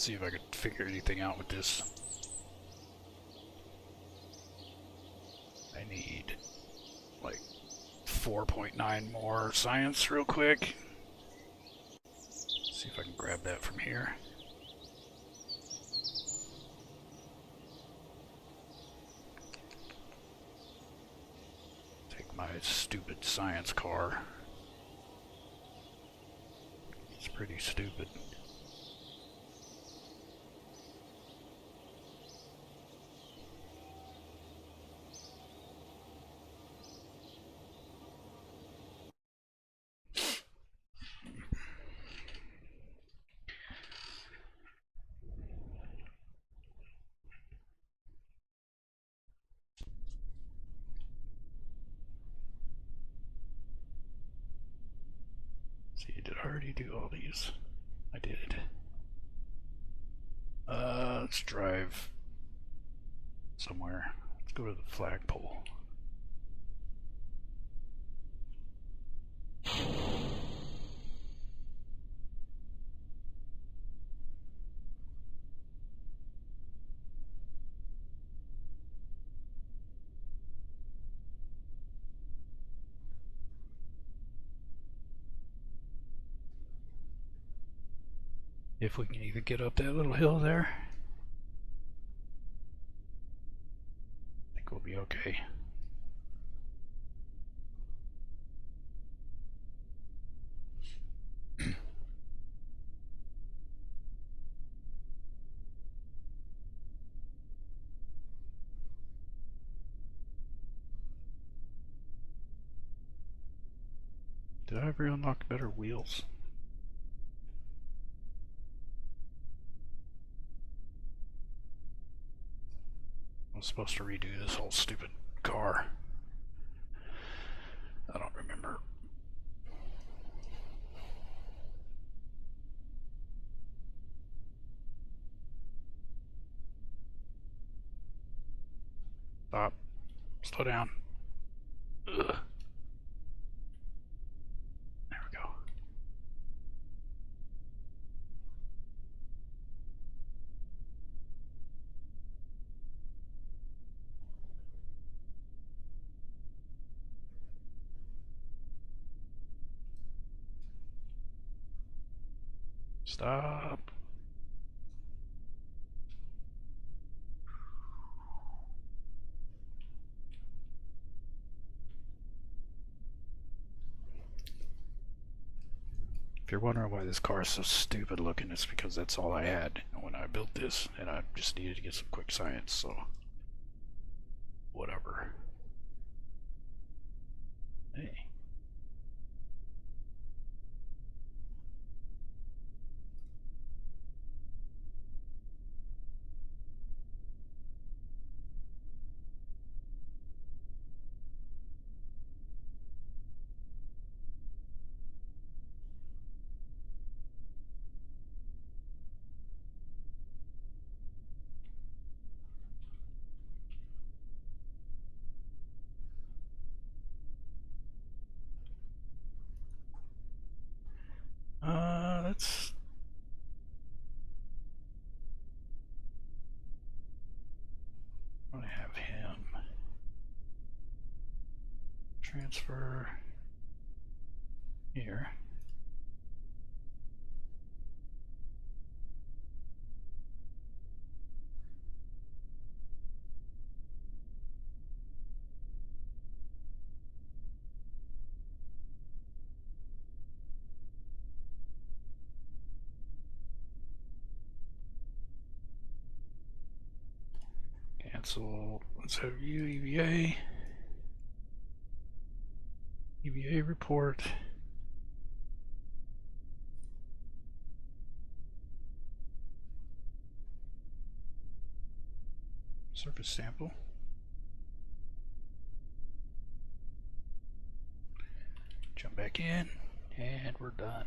See if I could figure anything out with this. I need like 4.9 more science real quick. See if I can grab that from here. Take my stupid science car. It's pretty stupid. See, did I already do all these? I did. Let's drive somewhere. Let's go to the flagpole. If we can even get up that little hill there, I think we'll be okay. Did I ever unlock better wheels? I was supposed to redo this whole stupid car. I don't remember. Stop. Slow down. Ugh. There we go. Stop. If you're wondering why this car is so stupid looking, it's because that's all I had when I built this, and I just needed to get some quick science, so whatever. Hey. Let's... I have him. Transfer here. Cancel. Let's have view EVA. EVA report. Surface sample. Jump back in, and we're done.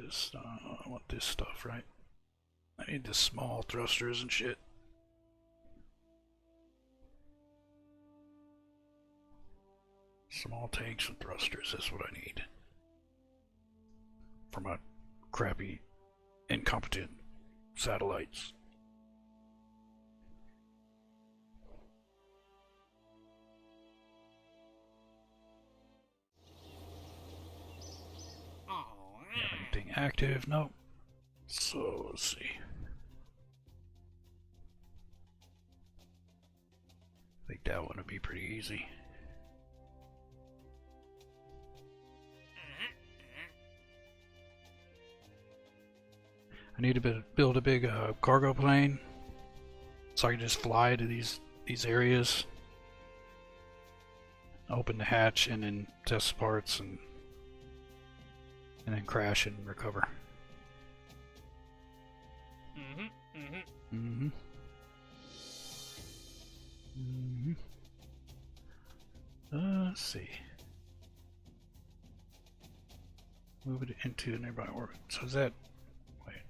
this. I want this stuff, right? I need the small thrusters and shit. Small tanks and thrusters, that's what I need. For my crappy, incompetent satellites. Anything active? Nope. So let's see. I think that one would be pretty easy. I need to build a big cargo plane so I can just fly to these areas, open the hatch, and then test parts and then crash and recover. Let's see. Move it into a nearby orbit. So is that? Wait.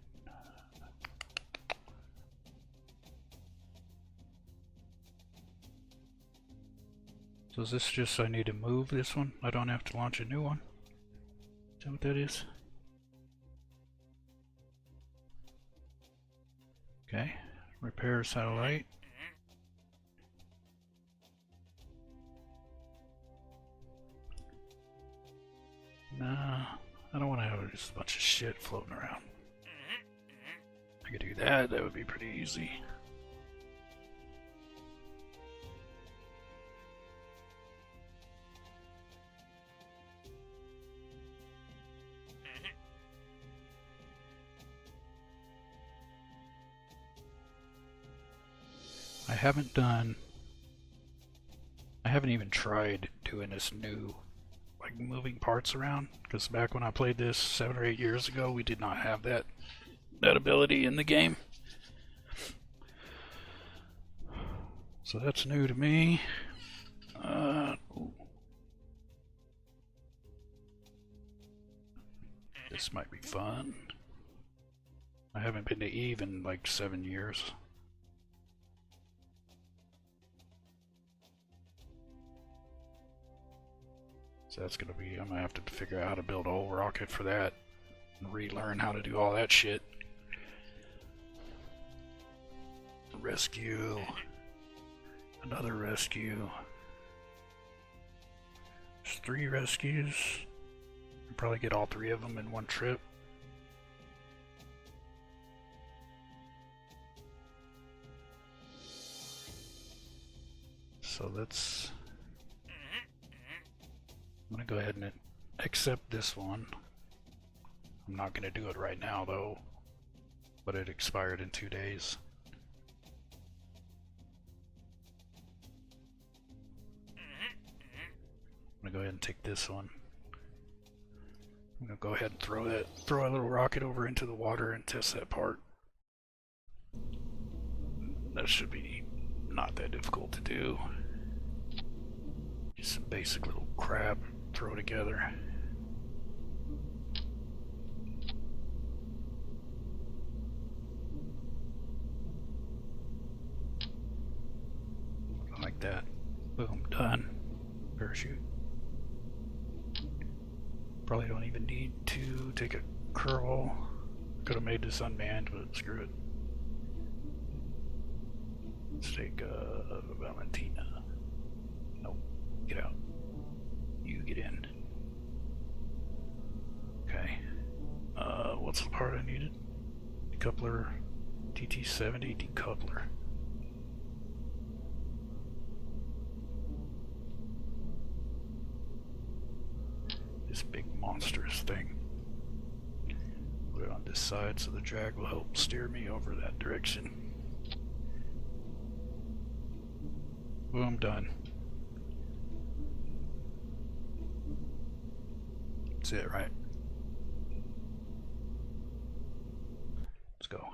So is this just I need to move this one? I don't have to launch a new one? Is that what that is? Okay. Repair satellite. Nah, I don't want to have just a bunch of shit floating around. I could do that, that would be pretty easy. I haven't even tried doing this new, like, moving parts around, because back when I played this 7 or 8 years ago, we did not have that ability in the game. So that's new to me. This might be fun. I haven't been to Eve in like 7 years. So that's gonna be, I'm gonna have to figure out how to build a whole rocket for that and relearn how to do all that shit. Rescue. Another rescue. There's 3 rescues. I'll probably get all 3 of them in one trip. So let's... I'm gonna go ahead and accept this one. I'm not gonna do it right now though, but it expired in 2 days. I'm gonna go ahead and take this one. I'm gonna go ahead and throw a little rocket over into the water and test that part. That should be not that difficult to do. Just some basic little crap, throw together. Like that. Boom, done. Parachute. Probably don't even need to take a curl. Could have made this unmanned, but screw it. Let's take Valentina. Nope. Get out. You get in. Okay. What's the part I needed? Decoupler. TT-70 decoupler. This big monstrous thing. Put it on this side so the drag will help steer me over that direction. Boom, done. That's it, right? Let's go.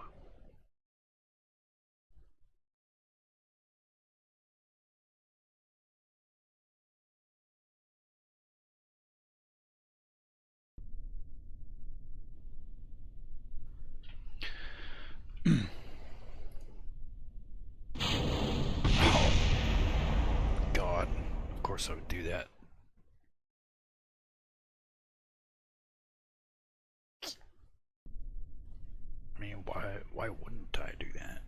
Oh, God. Of course I would do that. I mean, why wouldn't I do that?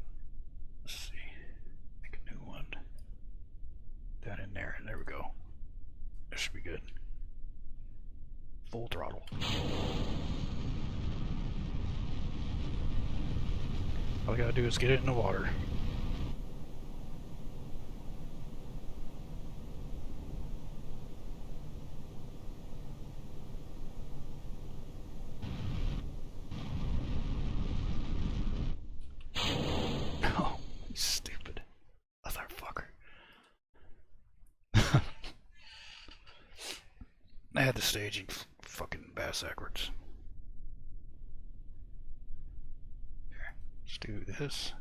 Let's see. Make a new one. That in there. There we go. That should be good. Full throttle. All I gotta do is get it in the water. Oh, stupid motherfucker. I had the staging fucking bass backwards. Here, let's do this.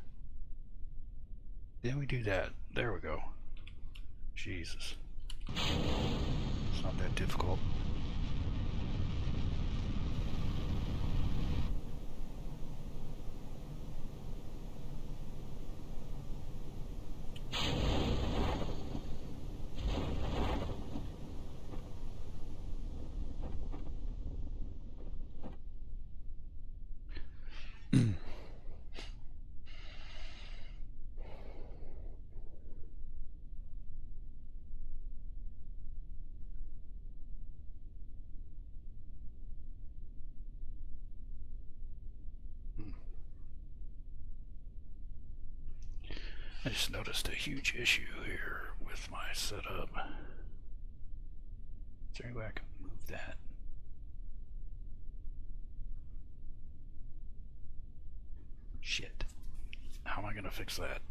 Then we do that. There we go. Jesus. It's not that difficult. I just noticed a huge issue here with my setup. Is there any way I can move that? Shit. How am I gonna fix that?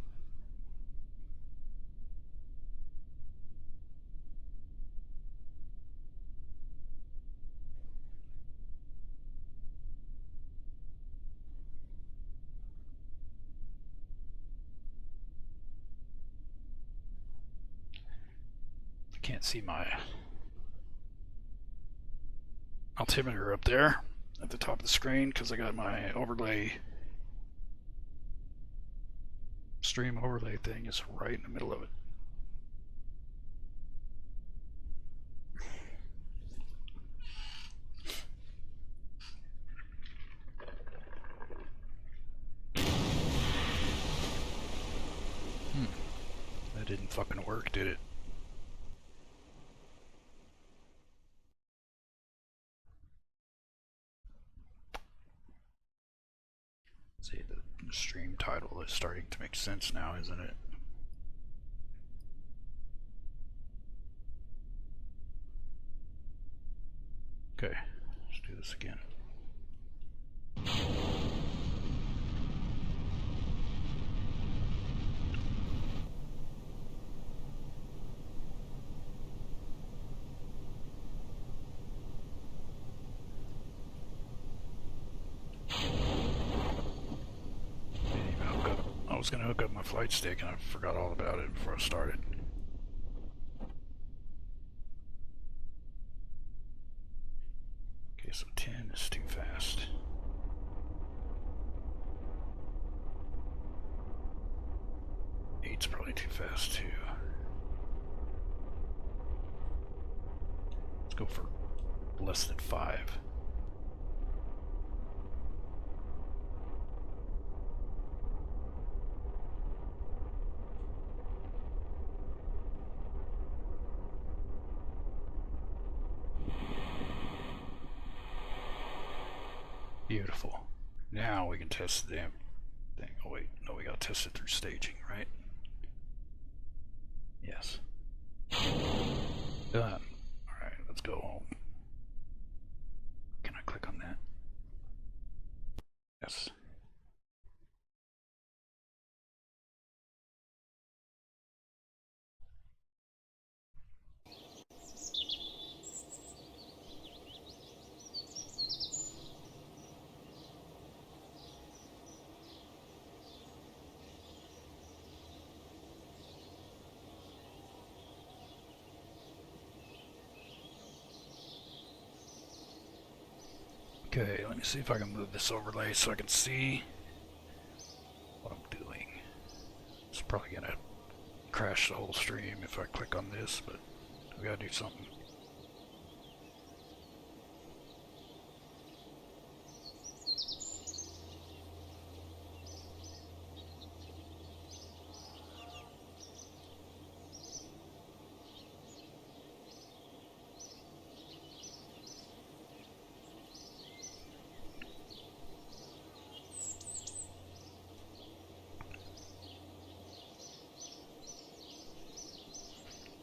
I can't see my altimeter up there at the top of the screen because I got my overlay, stream overlay thing is right in the middle of it. That didn't fucking work, did it? See, the stream title is starting to make sense now, isn't it? Okay, let's do this again. I was gonna hook up my flight stick and I forgot all about it before I started. Okay, so 10 is too fast. Eight's probably too fast too. Let's go for less than 5. Beautiful. Now we can test the damn thing. Oh wait, no, we gotta test it through staging, right? Yes. Done. Alright, let's go home. Can I click on that? Yes. Okay, let me see if I can move this overlay so I can see. Probably gonna crash the whole stream if I click on this, but we gotta do something.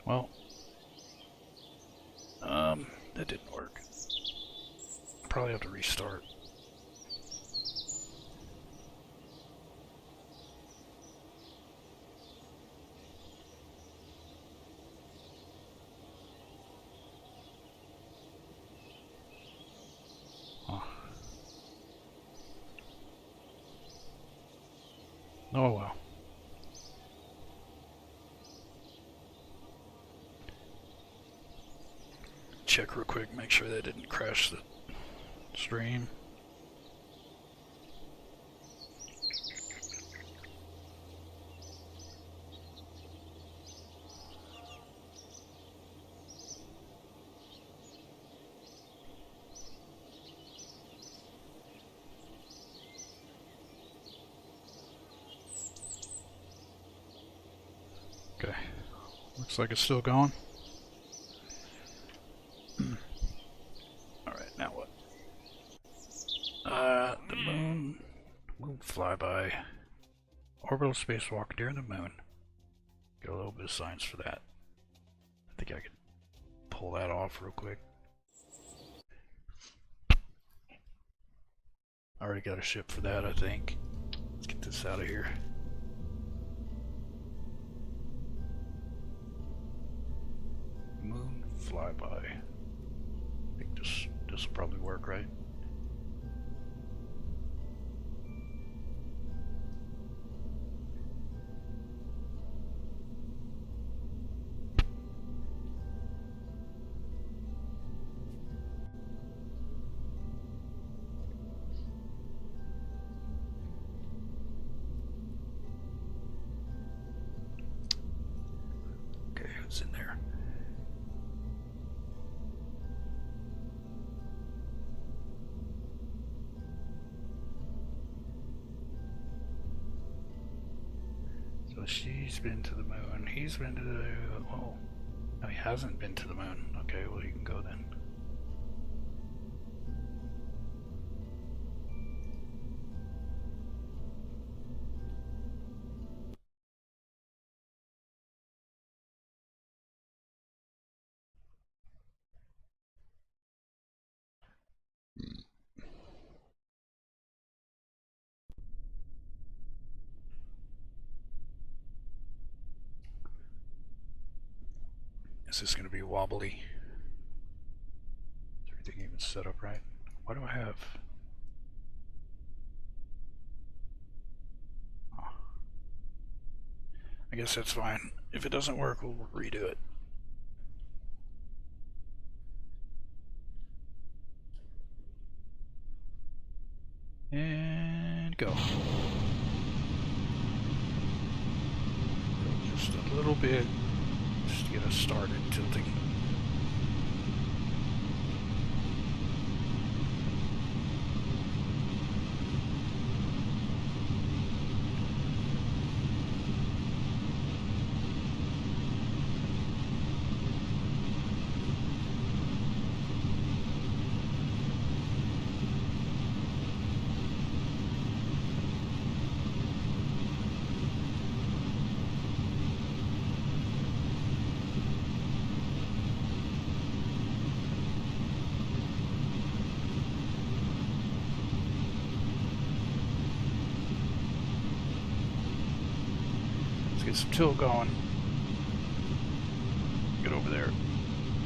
Well, that didn't work. Probably have to restart. Huh. Oh well. Check real quick, make sure that didn't crash the stream. Okay, looks like it's still going. Alright, now what? The moon flyby. Orbital spacewalk near the moon. Get a little bit of science for that. I think I could pull that off real quick. I already got a ship for that, I think. Let's get this out of here. Moon flyby. I think this will probably work, right? Okay, what's in there? So she's been to the moon. He's been to the... Oh. No, he hasn't been to the moon. Okay, well, you can go then. Is this going to be wobbly? Is everything even set up right? What do I have? Oh. I guess that's fine. If it doesn't work, we'll redo it. And go. Just a little bit. Just to get us started tilting. Get some tilt going. Get over there.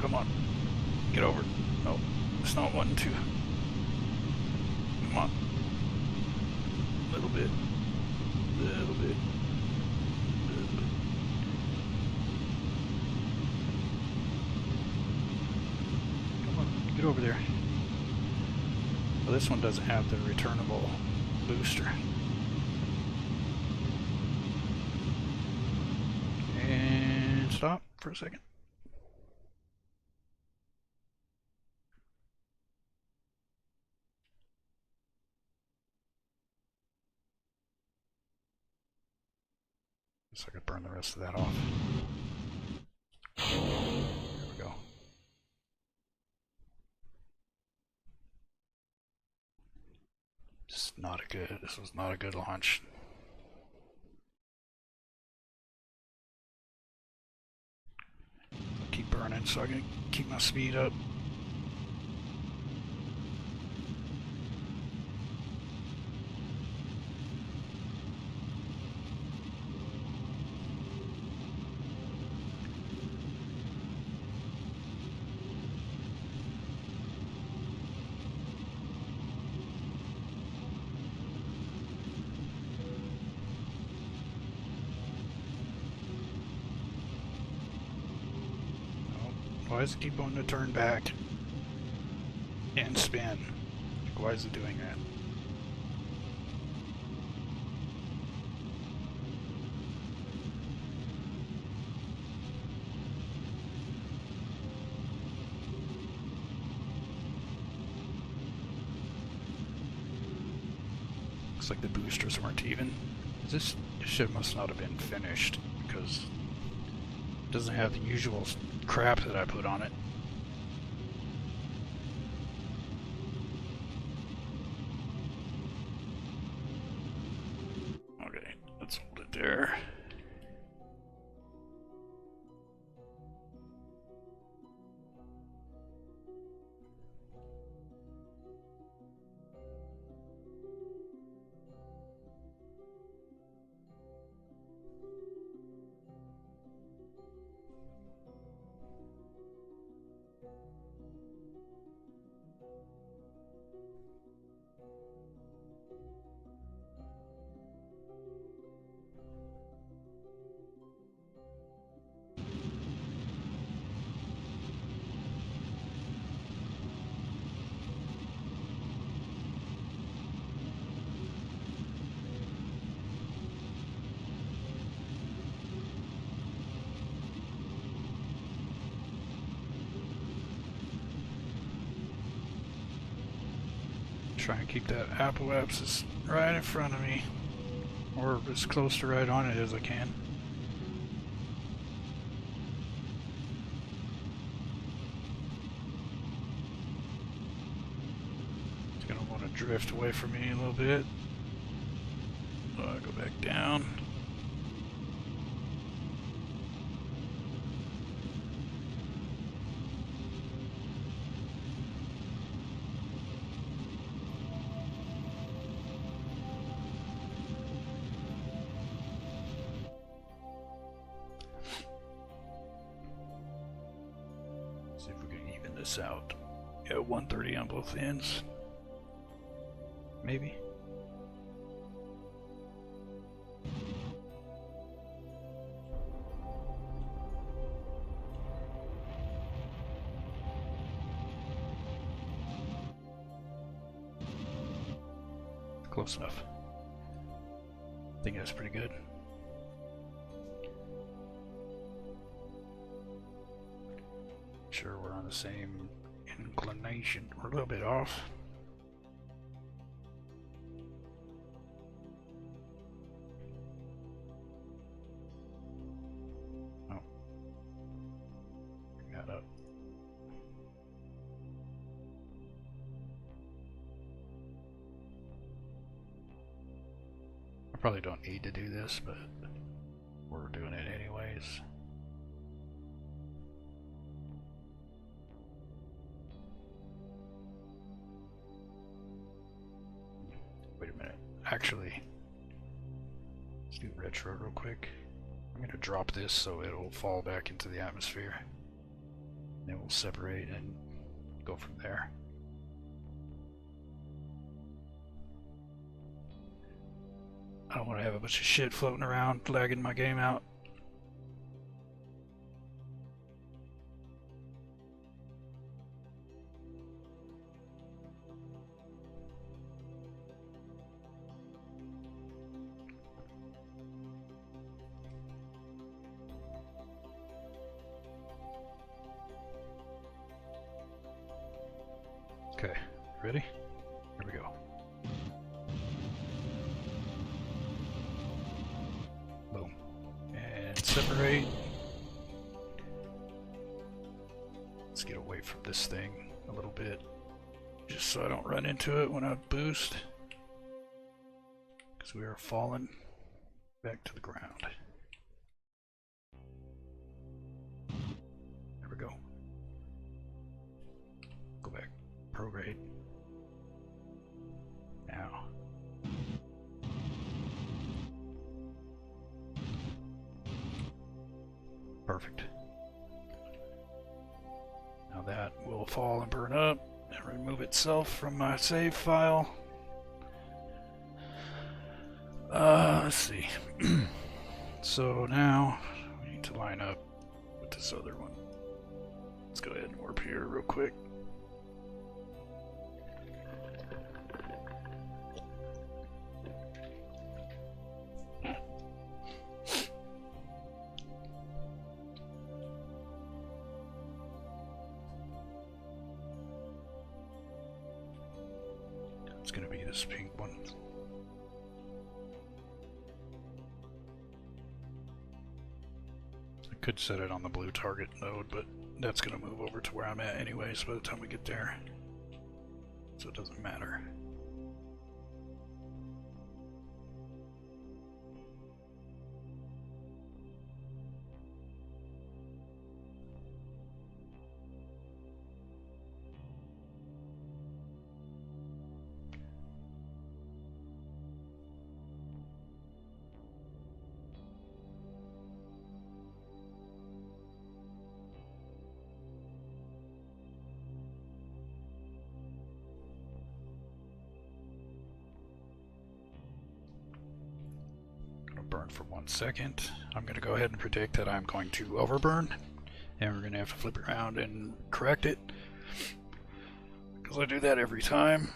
Come on. Get over. No, it's not wanting to. Come on. Little bit. Little bit. Little bit. Come on. Get over there. Well, this one doesn't have the returnable booster. stop for a second. Guess I could burn the rest of that off. There we go. This was not a good launch. I'll keep burning so I can keep my speed up. Why does it keep wanting to turn back and spin? Like, why is it doing that? Looks like the boosters weren't even. This ship must not have been finished because it doesn't have the usual crap that I put on it. Okay, let's hold it there. Try and keep that apoapsis right in front of me, or as close to right on it as I can. It's gonna want to drift away from me a little bit. So I go back down. See if we can even this out. Yeah, 130 on both ends. Maybe. Close enough. I think that's pretty good. Sure, we're on the same inclination. We're a little bit off. Oh. Bring that up. I probably don't need to do this, but we're doing it anyways. Wait a minute. Actually, let's do retro real quick. I'm gonna drop this so it'll fall back into the atmosphere. Then we'll separate and go from there. I don't want to have a bunch of shit floating around, lagging my game out. Okay, ready? Here we go. Boom. And separate. Let's get away from this thing a little bit, just so I don't run into it when I boost, because we are falling back to the ground. There we go. Go back. Prorate. Now. Perfect. Now that will fall and burn up and remove itself from my save file. Let's see. So now we need to line up with this other one. Let's go ahead and warp here real quick. It's going to be this pink one. I could set it on the blue target node, but that's going to move over to where I'm at anyways by the time we get there. So it doesn't matter. Burn for 1 second. I'm going to go ahead and predict that I'm going to overburn, and we're going to have to flip around and correct it, because I do that every time,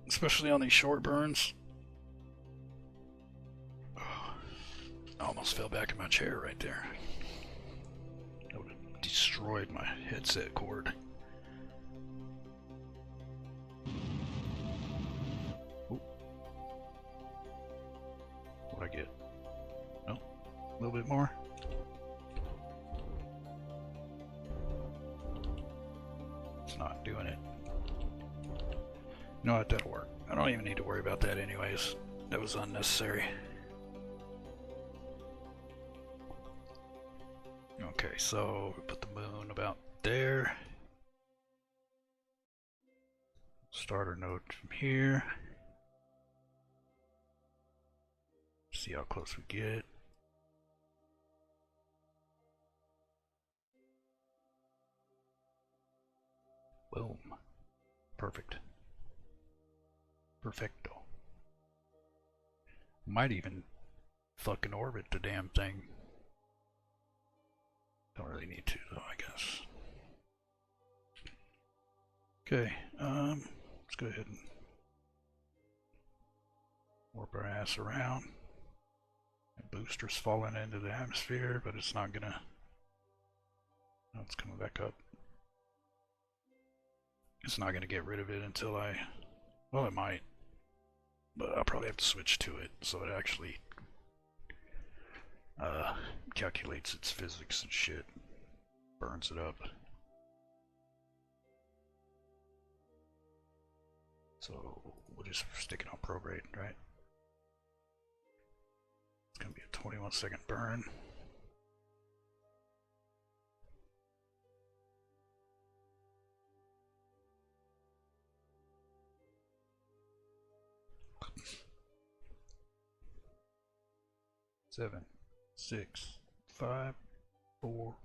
especially on these short burns. Oh, I almost fell back in my chair right there. That would have destroyed my headset cord. What I get? No, a little bit more. It's not doing it. You know what? That'll work. I don't even need to worry about that anyways. That was unnecessary. Okay, so we put the moon about there. Start our node from here. See how close we get. Boom. Perfect. Perfecto. Might even fucking orbit the damn thing. Don't really need to though, I guess. Okay, let's go ahead and warp our ass around. Booster's falling into the atmosphere, but it's not gonna. No, it's coming back up. It's not gonna get rid of it until I. Well, it might, but I'll probably have to switch to it so it actually calculates its physics and shit, burns it up. So we'll just stick it on prorate, right? It's gonna be a 21-second burn. Seven, 6, 5, 4,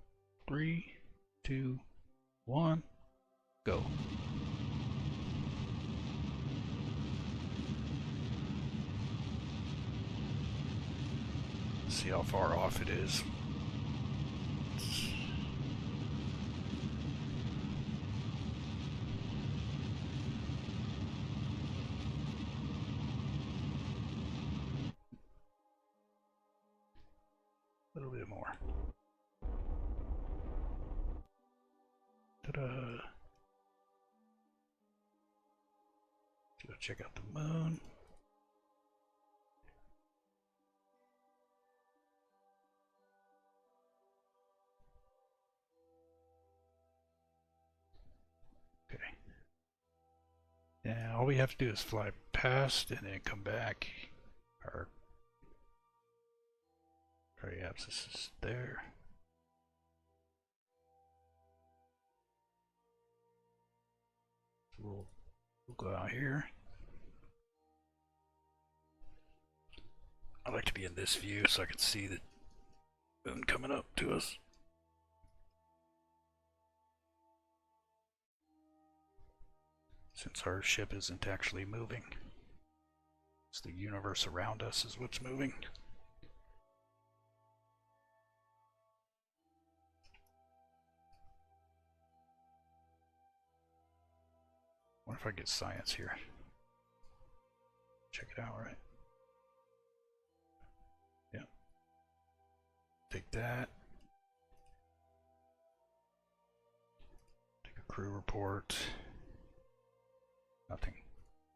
3, 2, 1, go. See how far off it is. A little bit more. Ta-da! check out the moon. Okay. And all we have to do is fly past and then come back. Our periapsis is there. So we'll go out here. I like to be in this view so I can see the moon coming up to us. Since our ship isn't actually moving, it's the universe around us is what's moving. What if I get science here? Check it out, right? Yeah. Take that. Take a crew report. Nothing.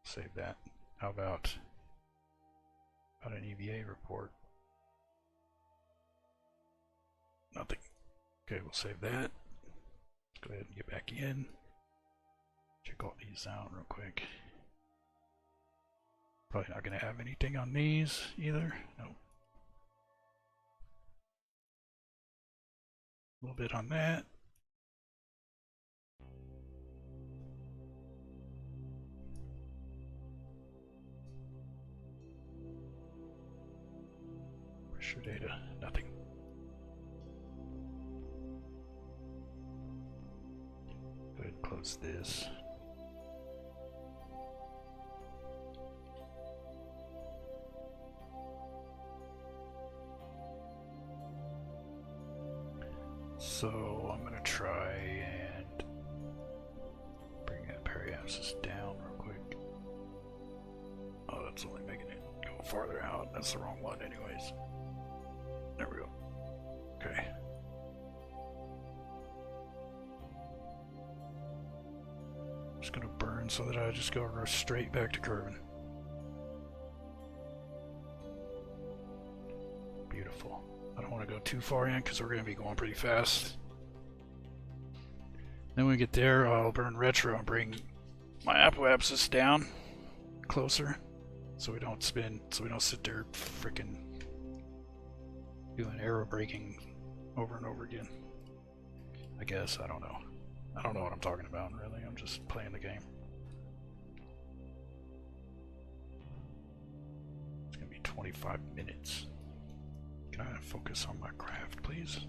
Save that. How about an EVA report? Nothing. Okay, we'll save that. Let's go ahead and get back in. Check all these out real quick. Probably not going to have anything on these either. Nope. A little bit on that. Pressure data, nothing. Go ahead and close this. So I'm going to try and bring that periapsis down real quick. Oh, that's only making it go farther out. That's the wrong one anyways. There we go. Okay. Just going to burn so that I just go straight back to curving. Beautiful. I don't want to go too far in because we're going to be going pretty fast. Then when we get there, I'll burn retro and bring my apoapsis down closer so we don't spin, so we don't sit there freaking doing aero braking over and over again. I guess, I don't know. I don't know what I'm talking about really, I'm just playing the game. It's going to be 25 minutes. Can I focus on my craft, please?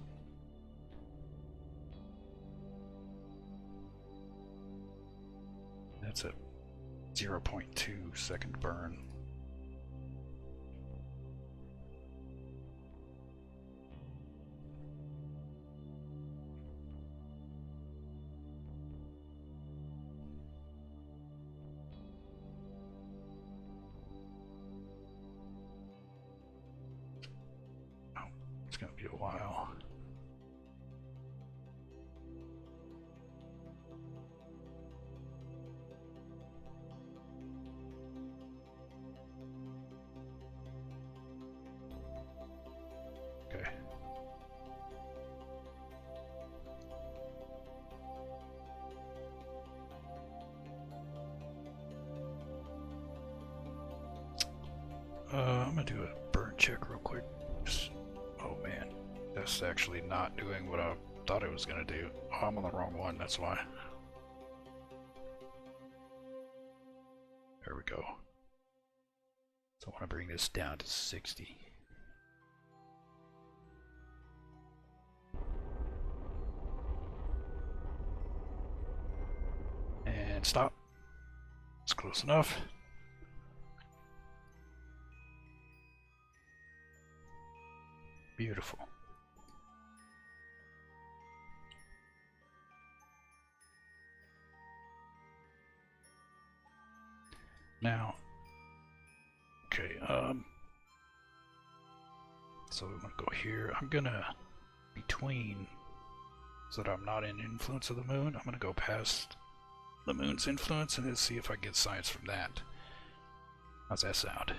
That's a 0.2 second burn. It's going to be a while. Okay. I'm going to do a burn check real quick. Oh man, that's actually not doing what I thought it was going to do. Oh, I'm on the wrong one, that's why. There we go. So I want to bring this down to 60. And stop. It's close enough. Beautiful. Now, okay, so we want to go here. I'm gonna, between, so that I'm not in influence of the moon, I'm gonna go past the moon's influence and then see if I get science from that. How's that sound?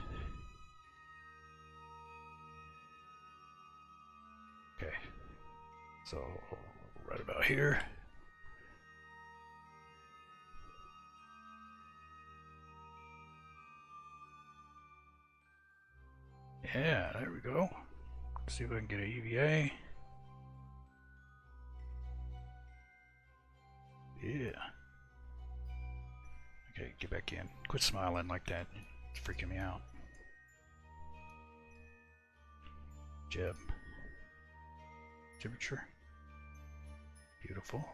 Okay, so right about here. Yeah, there we go. Let's see if I can get a EVA. Yeah. Okay, get back in. Quit smiling like that. It's freaking me out. Jeb. Temperature. Beautiful.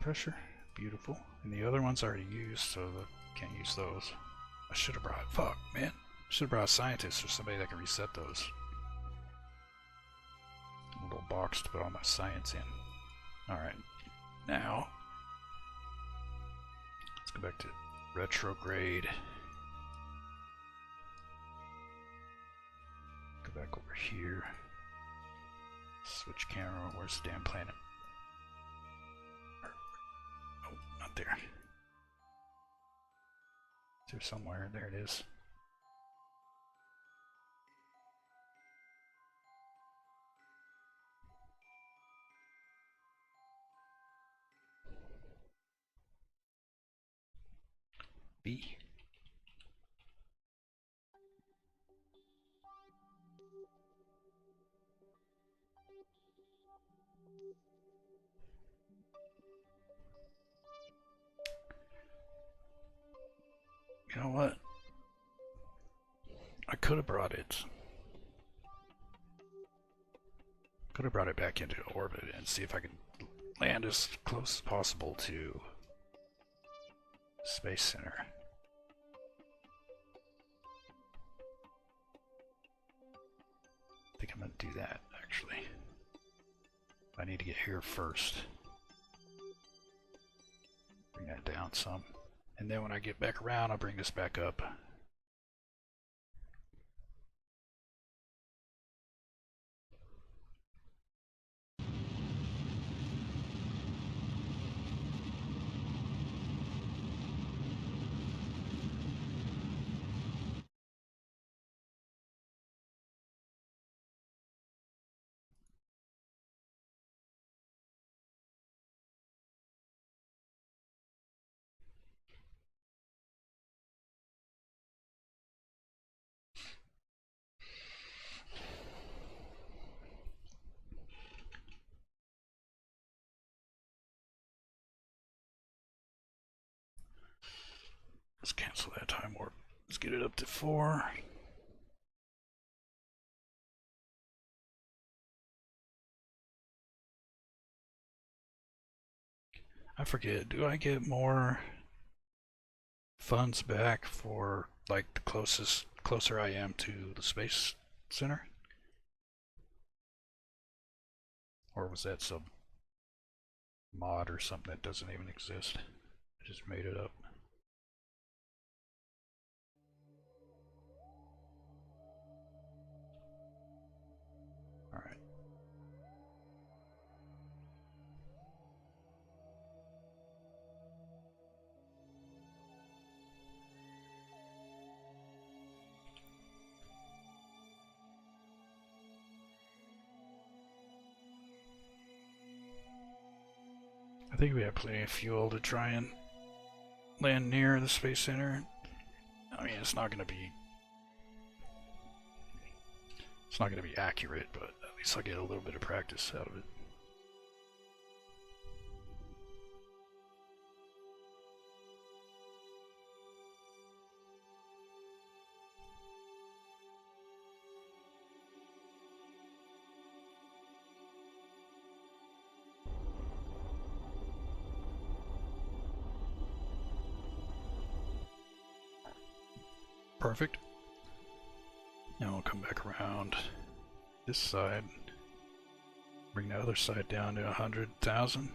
Pressure. Beautiful. And the other one's already used, so I can't use those. I should have brought. Fuck, man. Should have brought a scientist or somebody that can reset those. A little box to put all my science in. Alright. Now, let's go back to retrograde. Go back over here. Switch camera. Where's the damn planet? Oh, not there. It's there somewhere. There it is. B. You know what? I could have brought it. Could have brought it back into orbit and see if I could land as close as possible to Space Center. I think I'm going to do that, actually. I need to get here first. Bring that down some. And then when I get back around, I'll bring this back up. Let's cancel that time warp. Let's get it up to 4. I forget, do I get more funds back for like the closer I am to the Space Center? Or was that some mod or something that doesn't even exist? I just made it up. Alright. I think we have plenty of fuel to try and land near the Space Center. I mean, it's not going to be accurate, but at least I'll get a little bit of practice out of it. Perfect. Now we'll come back around this side. Bring the other side down to 100,000.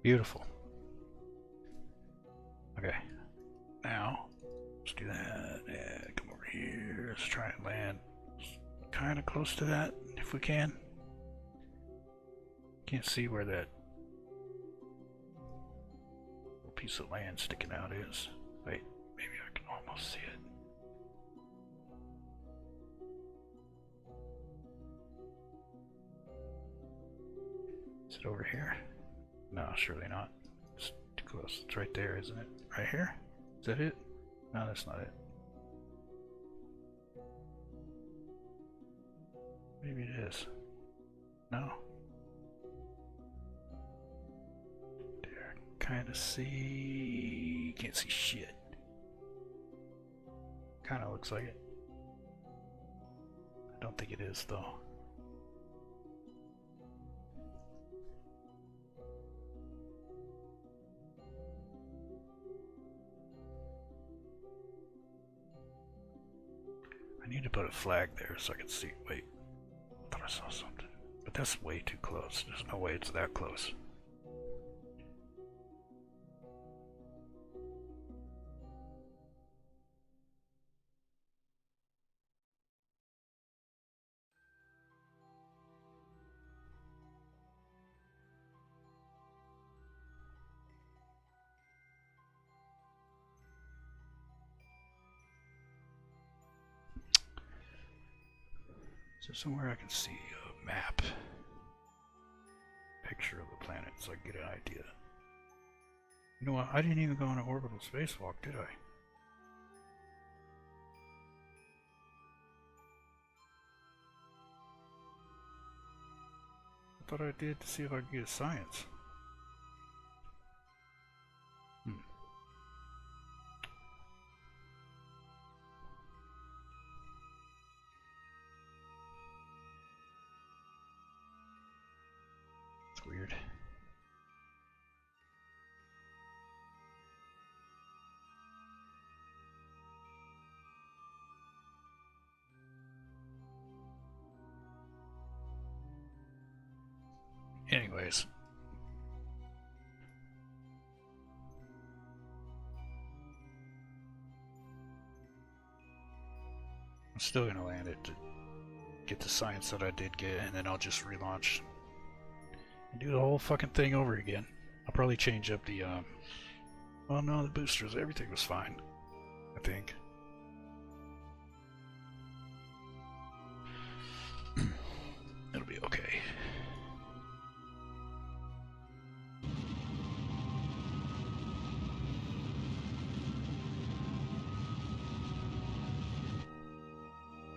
Beautiful. Okay. Now, let's do that. And come over here. Let's try and land kind of close to that if we can. Can't see where that little piece of land sticking out is. Wait, maybe I can almost see it. Is it over here? No, surely not. It's too close. It's right there, isn't it? Right here? Is that it? No, that's not it. Maybe it is. No. There, kind of see. Can't see shit. Kind of looks like it. I don't think it is, though. I need to put a flag there so I can see. Wait, I thought I saw something. But that's way too close. There's no way it's that close. So somewhere I can see a map. Picture of the planet so I can get an idea. You know what? I didn't even go on an orbital spacewalk, did I? I thought I did to see if I could get a science. It's weird. Anyways. I'm still gonna land it to get the science that I did get, and then I'll just relaunch and do the whole fucking thing over again. I'll probably change up the, well, no, the boosters, everything was fine, I think. It'll be okay.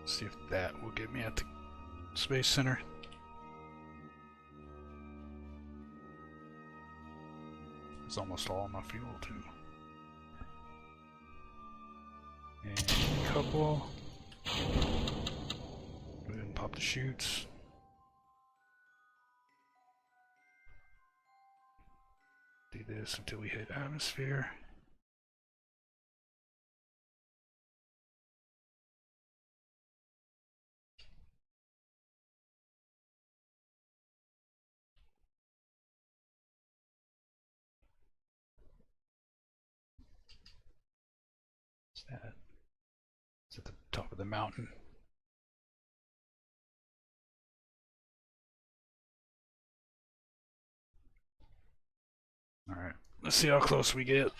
See if that will get me at the Space Center. It's almost all my fuel too. And a couple. Go ahead and pop the chutes. Do this until we hit atmosphere. That? It's at the top of the mountain. Alright, let's see how close we get.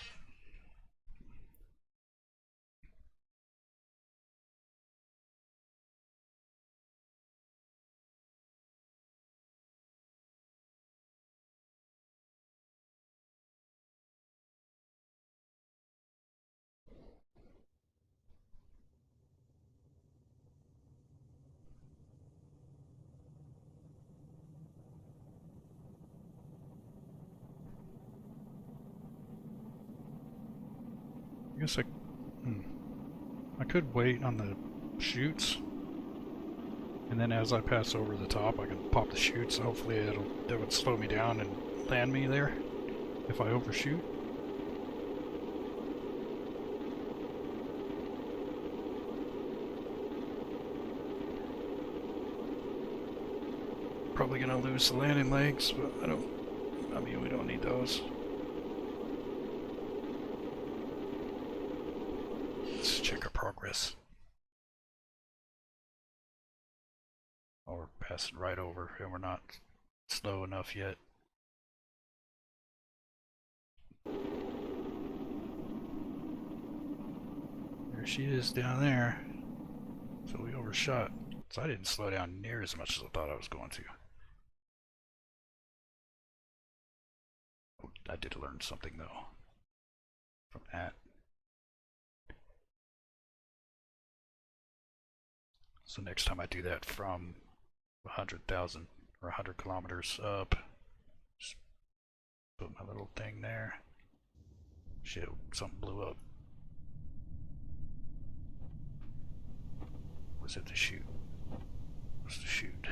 I guess I could wait on the chutes, and then as I pass over the top I can pop the chutes. Hopefully that would slow me down and land me there if I overshoot. Probably gonna lose the landing legs, but I don't I mean, we don't need those. Let's check our progress. Oh, we're passing right over, and we're not slow enough yet. There she is down there. So we overshot. So I didn't slow down near as much as I thought I was going to. Oh, I did learn something though from that. So next time I do that from 100,000 or 100 kilometers up, just put my little thing there. Shit, something blew up. Was it the chute? Was the chute?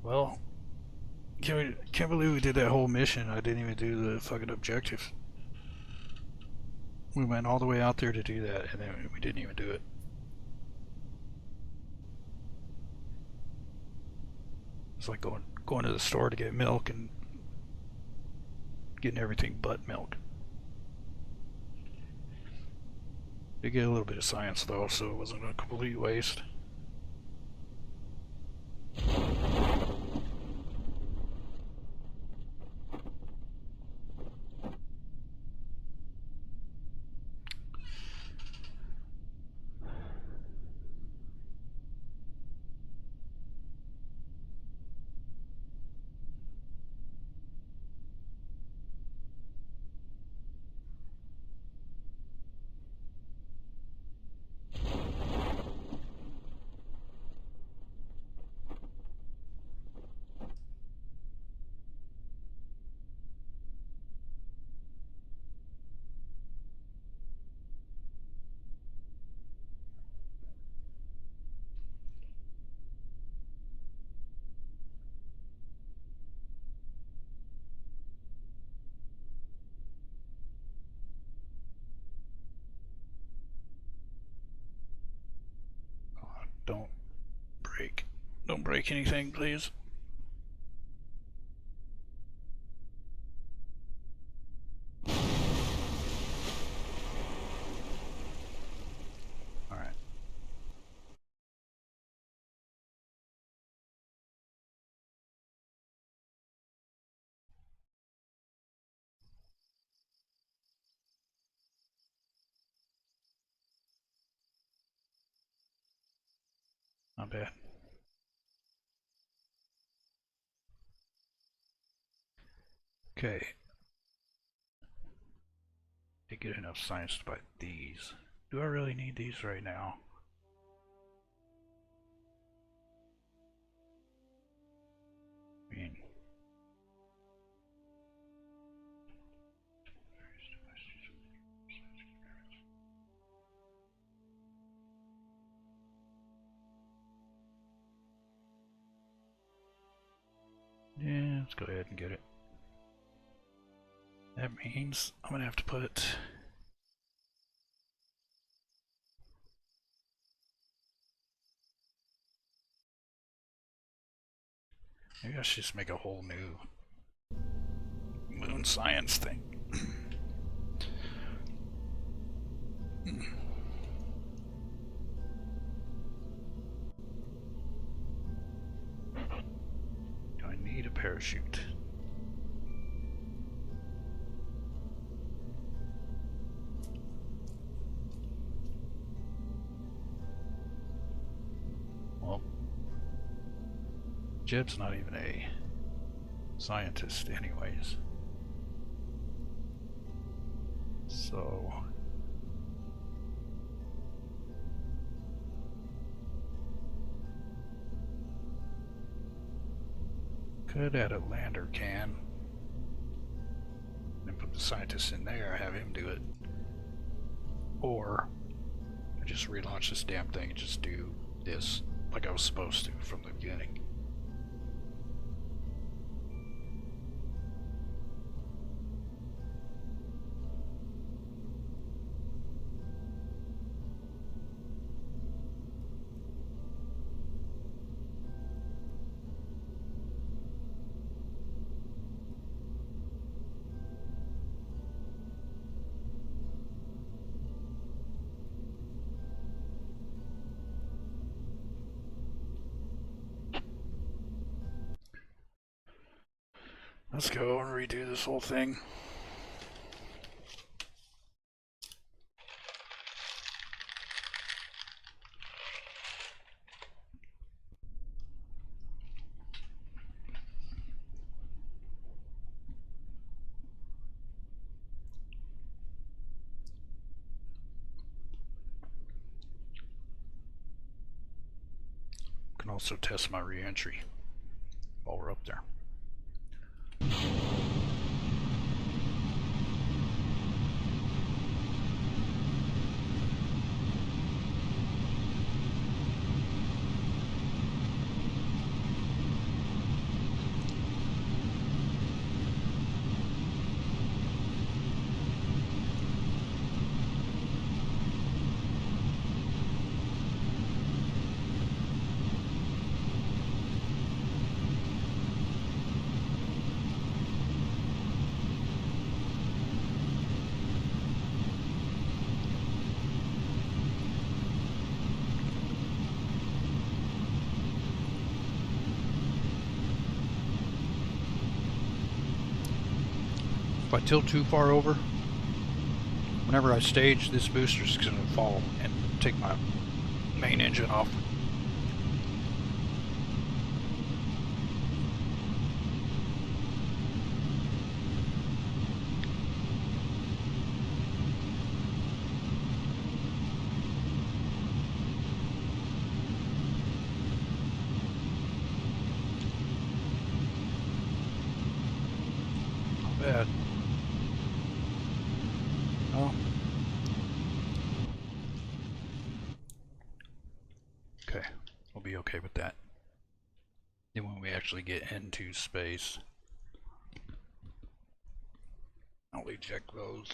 Well, can't believe we did that whole mission. I didn't even do the fucking objective. We went all the way out there to do that, and then we didn't even do it. It's like going to the store to get milk and getting everything but milk. Did get a little bit of science though, so it wasn't a complete waste. Don't break. Don't break anything, please. Alright. Not bad. Okay. Did get enough science to buy these. Do I really need these right now? I mean, yeah, let's go ahead and get it. That means I'm gonna have to put maybe I should just make a whole new moon science thing. Do I need a parachute? Well, Jeb's not even a scientist anyways. So could add a lander can and put the scientist in there, have him do it. Or I just relaunch this damn thing and just do this like I was supposed to from the beginning. Let's go and redo this whole thing. Can also test my re-entry while we're up there. If I tilt too far over, whenever I stage, this booster's going to fall and take my main engine off. Not bad. Oh. Okay, we'll be okay with that. Then when we actually get into space, I'll eject those.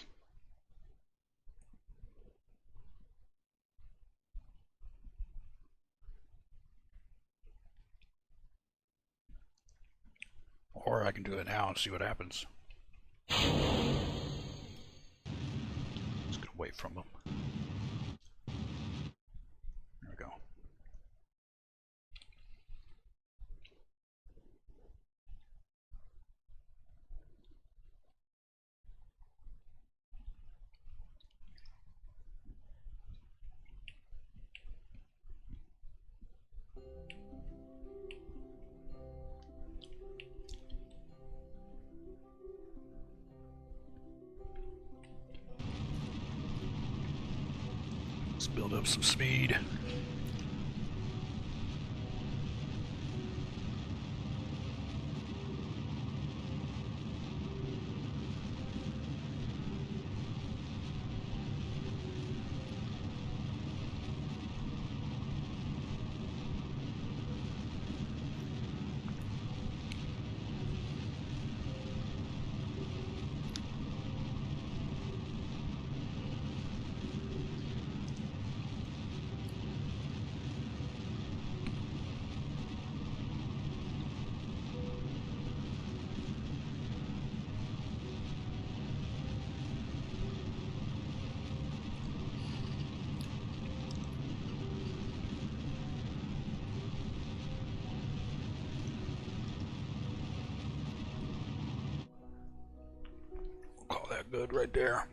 Or I can do it now and see what happens. Just gonna wait from them. There we go. Let's build up some speed. Call that good right there.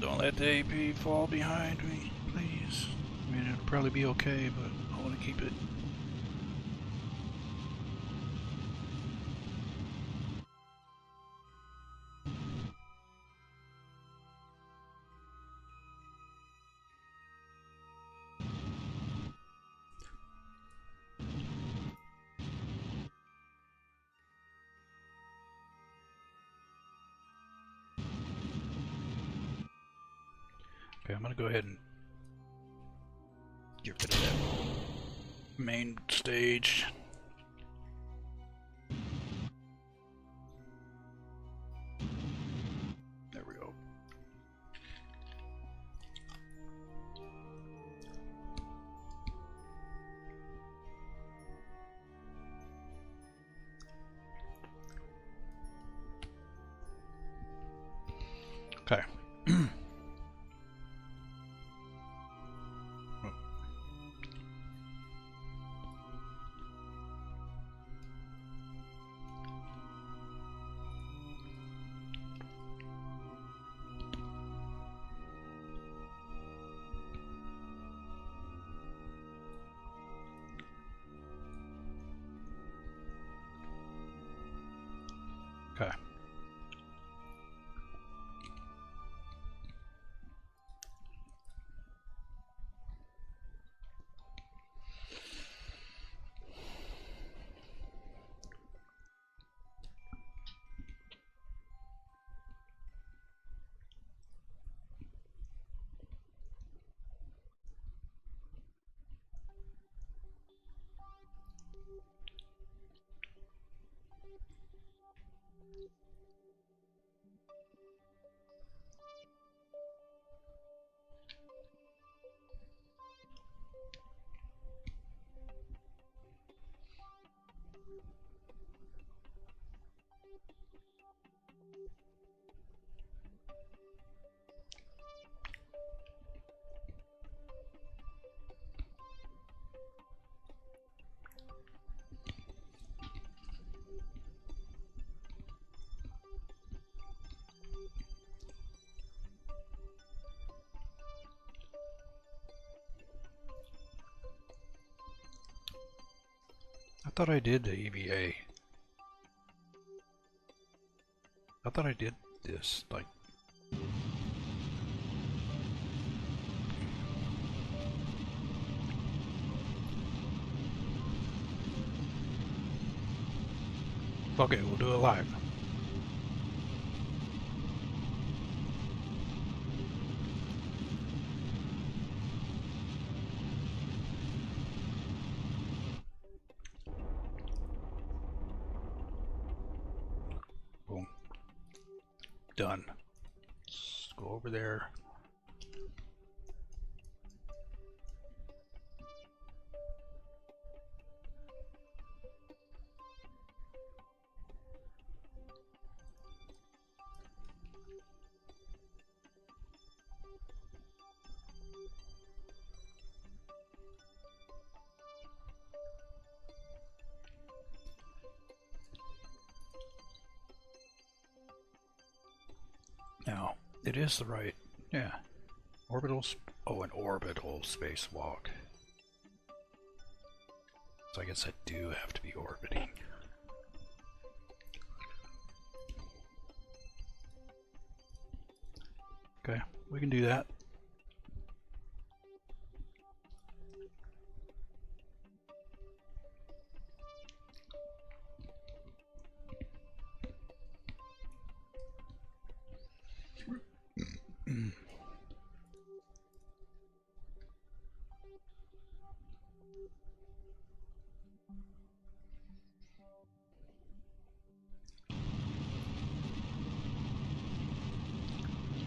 Don't let the AP fall behind me, please. I mean, it'll probably be okay, but I want to keep it. Okay, I'm gonna go ahead and get rid of that main stage. There we go. Okay. Okay. I thought I did the EVA. I thought I did this, like... Okay, we'll do it live. Boom. Done. Let's go over there. Now, it is the right, yeah. Orbital, an orbital spacewalk. So I guess I do have to be orbiting. Okay, we can do that.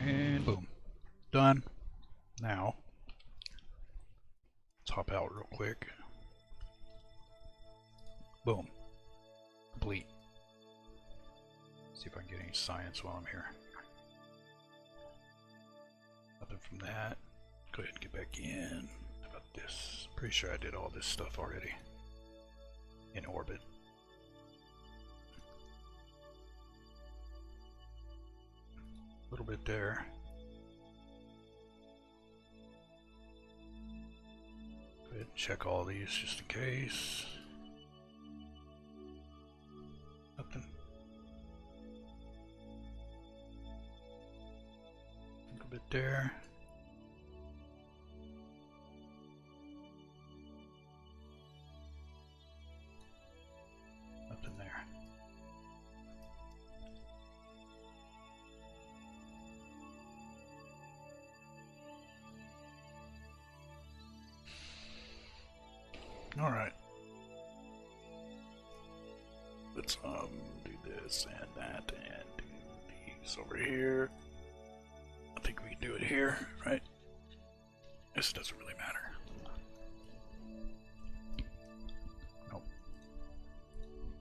And boom. Done. Now, let's hop out real quick. Boom. Complete. See if I can get any science while I'm here. Nothing from that. Go ahead and get back in. How about this? Pretty sure I did all this stuff already. In orbit. A little bit there. ahead and check all these just in case. Nothing. A bit there. Nothing there. All right. Let's do this and that and do these over here. I think we can do it here, right? This doesn't really matter. Nope.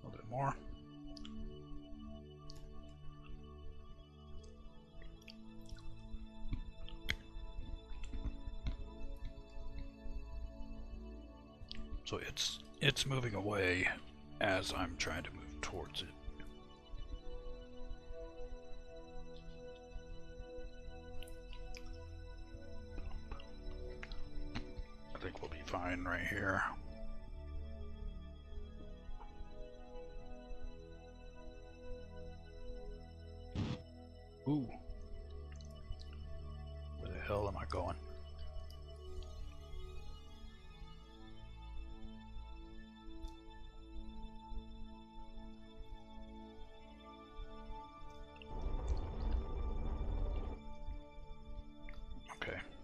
A little bit more. So it's moving away as I'm trying to move towards it. I think we'll be fine right here. Ooh. Where the hell am I going?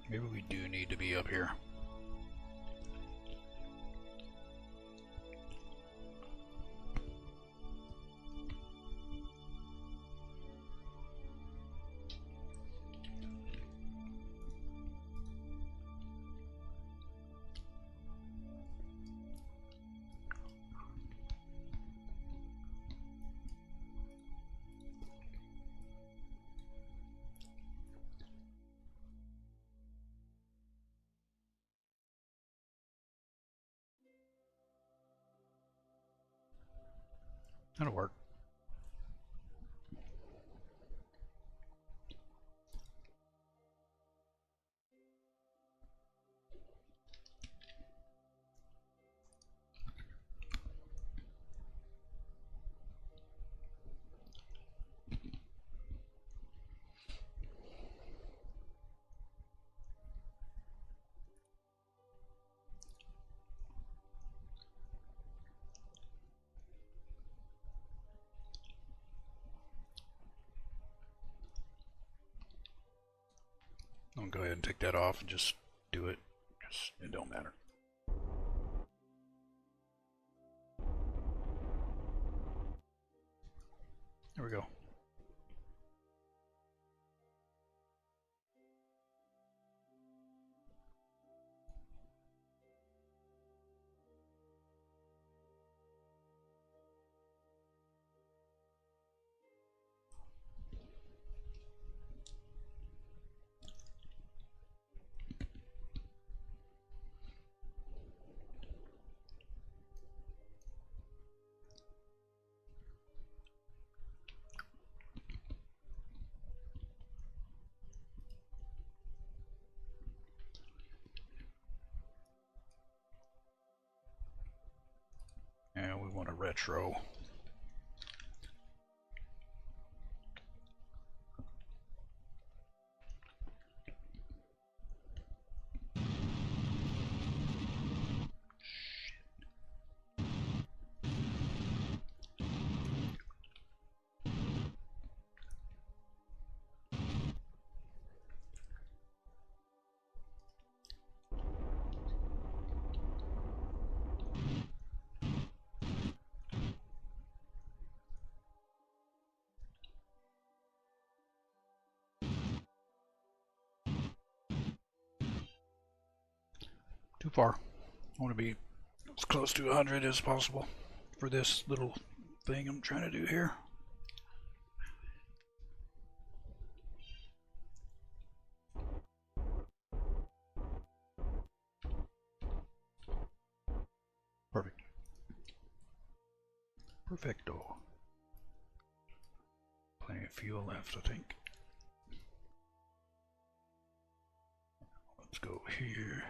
Maybe we do need to be up here. That'll work. I'll go ahead and take that off and just do it, because it don't matter. There we go. And we want a retro. Too far. I want to be as close to 100 as possible for this little thing I'm trying to do here. Perfect. Perfecto. Plenty of fuel left, I think. Let's go here.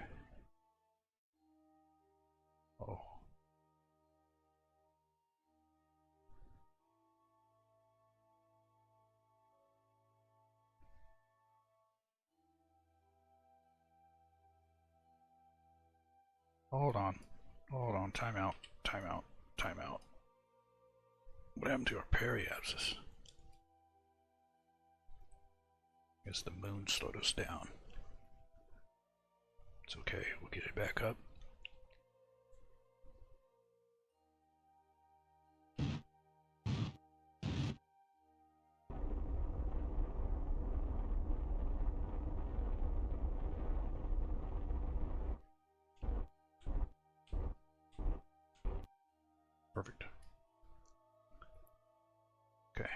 Hold on. Hold on. Time out. Time out. Time out. What happened to our periapsis? Guess the moon slowed us down. It's okay. We'll get it back up. Perfect. Okay.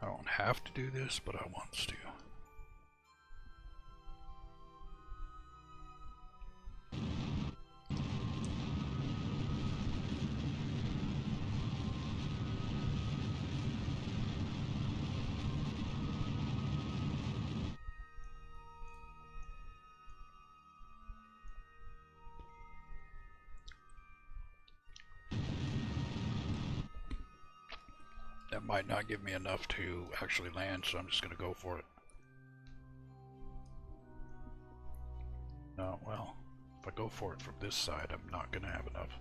I don't have to do this, but I want to. That might not give me enough to actually land, so I'm just going to go for it. No, well, if I go for it from this side, I'm not going to have enough.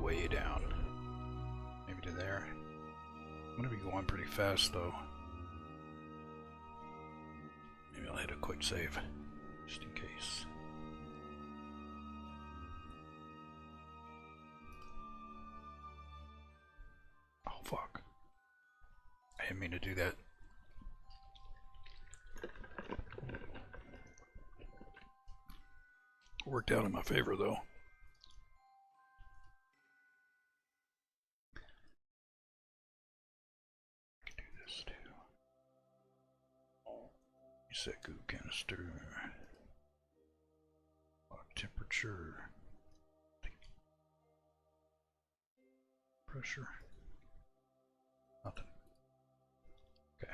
Way down. Maybe to there. I'm gonna be going pretty fast though. Maybe I'll hit a quick save, just in case. Oh fuck. I didn't mean to do that. Worked out in my favor though. Set goo canister. Temperature. Pressure. Nothing. Okay.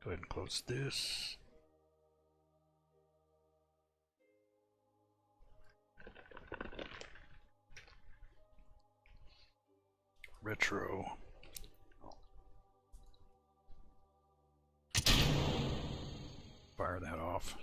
Go ahead and close this. Retro. Fire that off.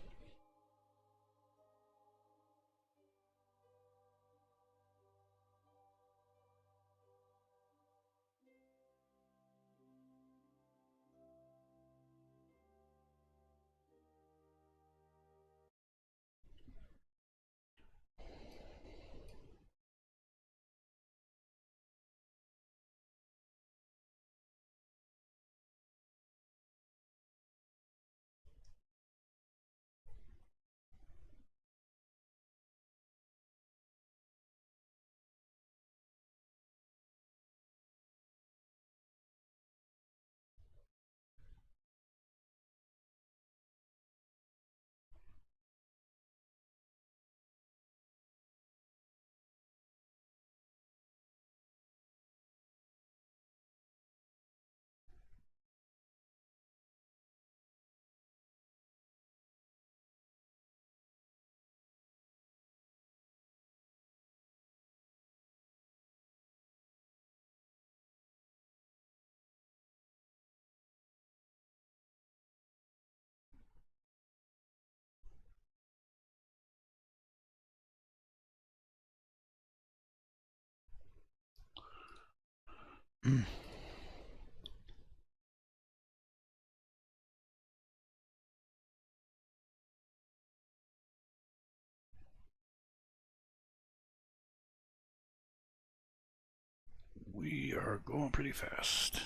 We are going pretty fast.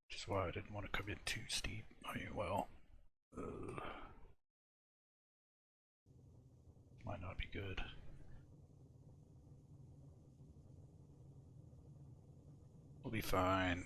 Which is why I didn't want to come in too steep. I mean, well, might not be good. We'll be fine.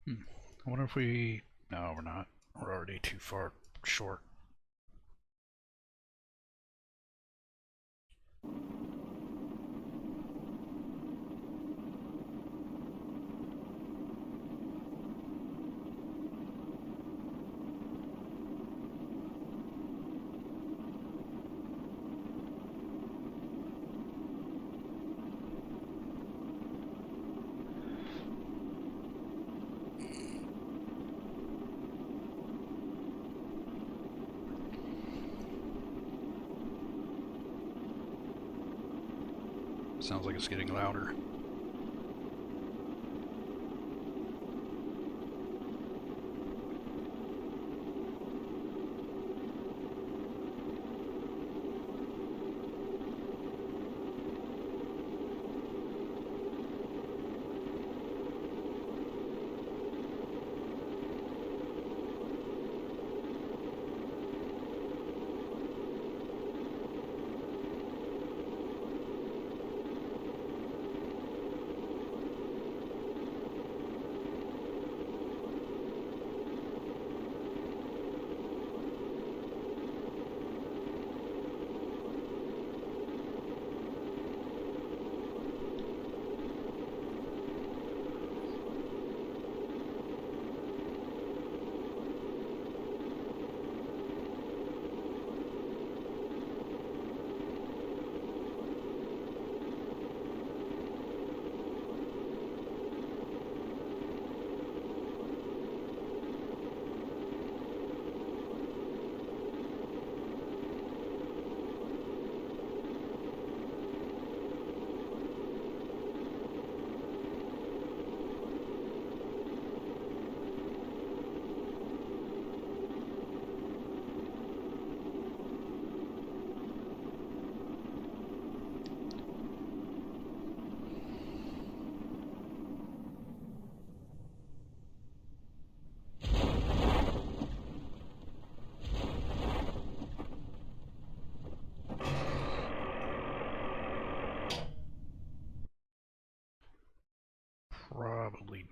I wonder if we... No, we're not. We're already too far short. Sounds like it's getting louder.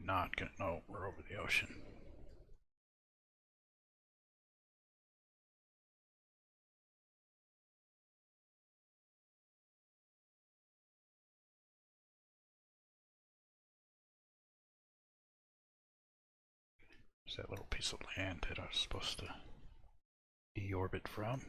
not gonna. No, we're over the ocean. There's that little piece of land that I was supposed to deorbit from.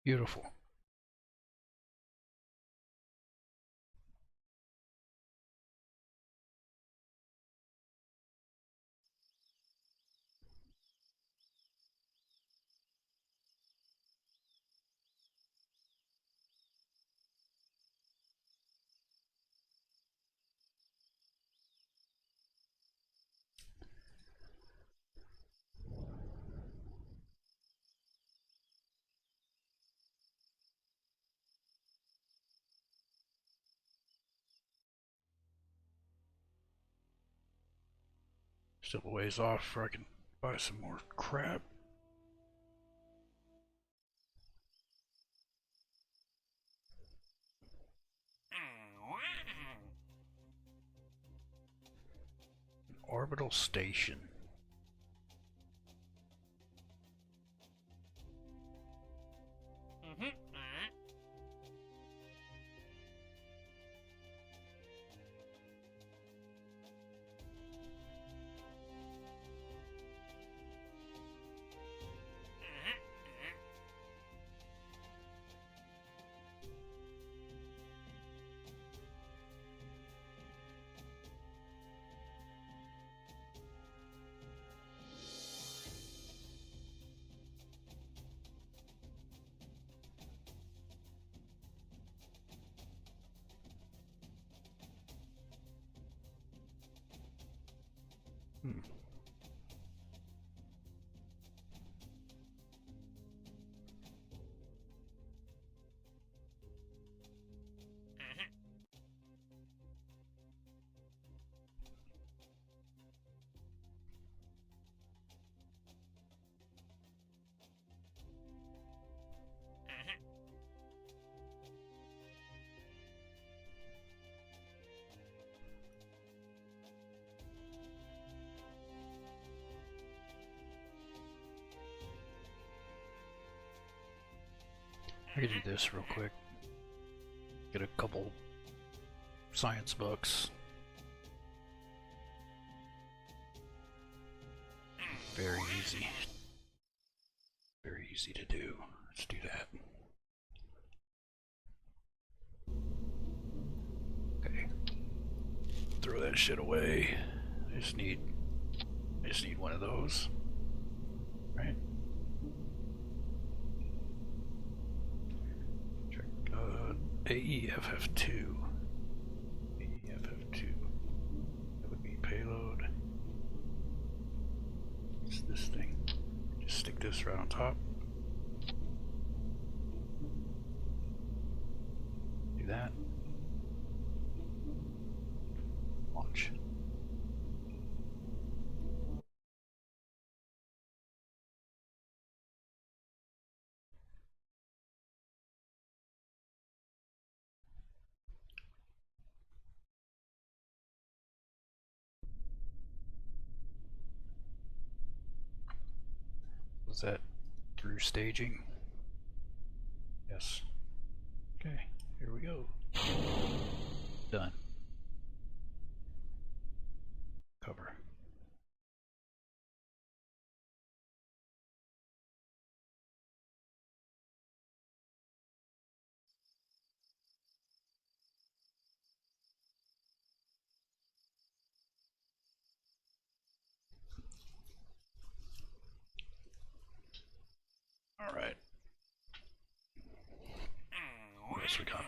Beautiful. Still a ways off before I can buy some more crap. An orbital station. I could do this real quick. Get a couple science books. Very easy. Very easy to do. Let's do that. Okay. Throw that shit away. I just need one of those. Right? Check AEFF2. AEFF2. That would be payload. It's this thing. Just stick this right on top. Do that. Launch. Was that through staging? Yes. Okay, here we go. Done. Cover. All right. What else we got?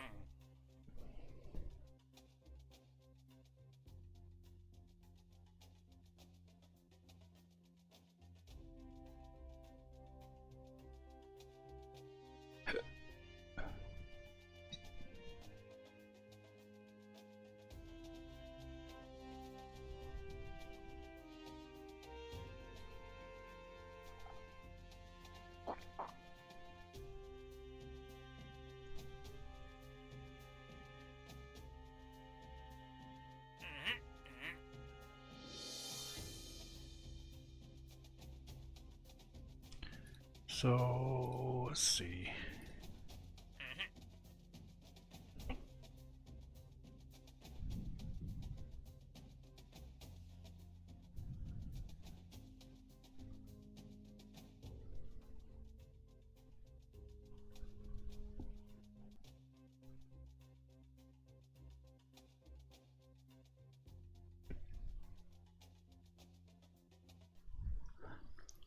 So let's see.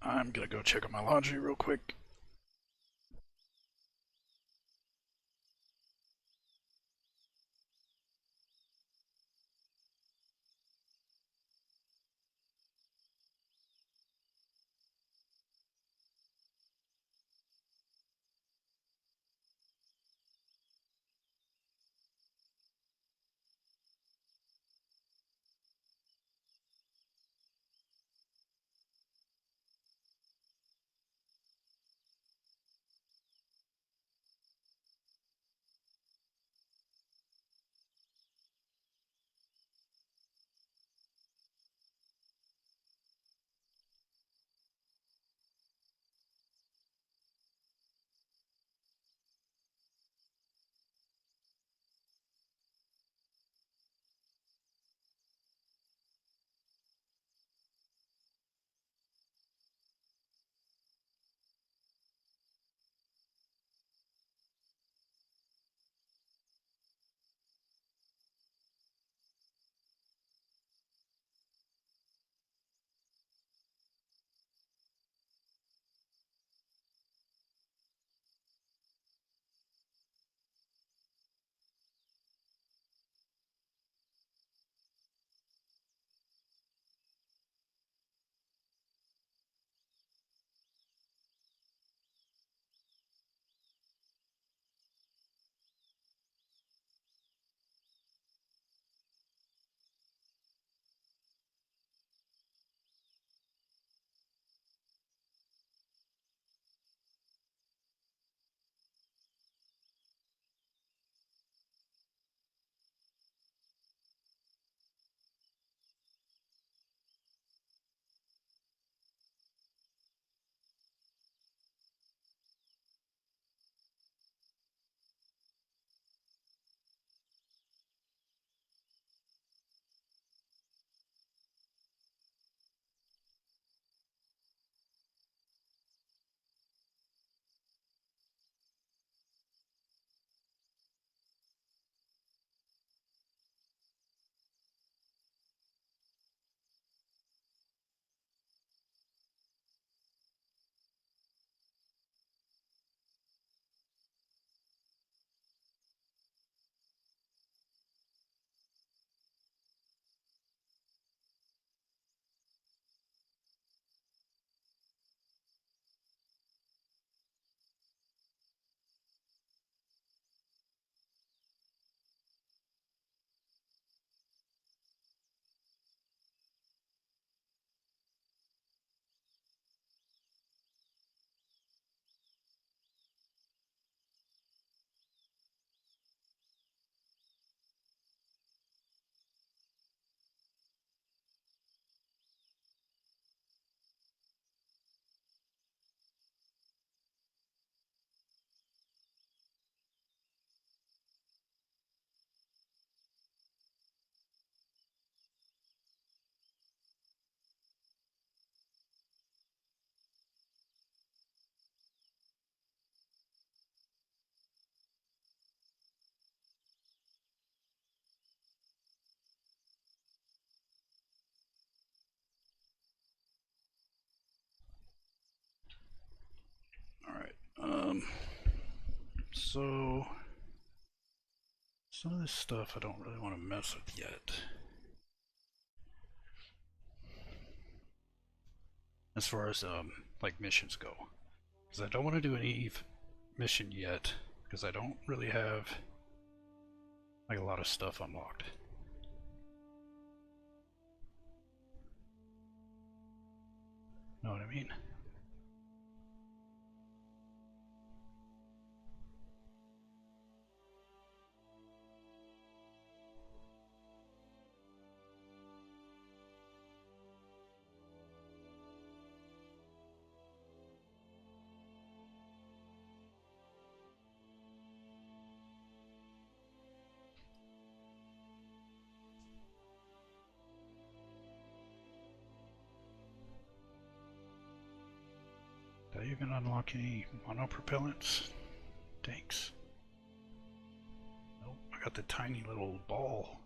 I'm gonna go check on my laundry real quick. So some of this stuff I don't really want to mess with yet. As far as like missions go, because I don't want to do an Eve mission yet, because I don't really have like a lot of stuff unlocked. Know what I mean? Did I even unlock any monopropellants? Thanks. Nope, I got the tiny little ball.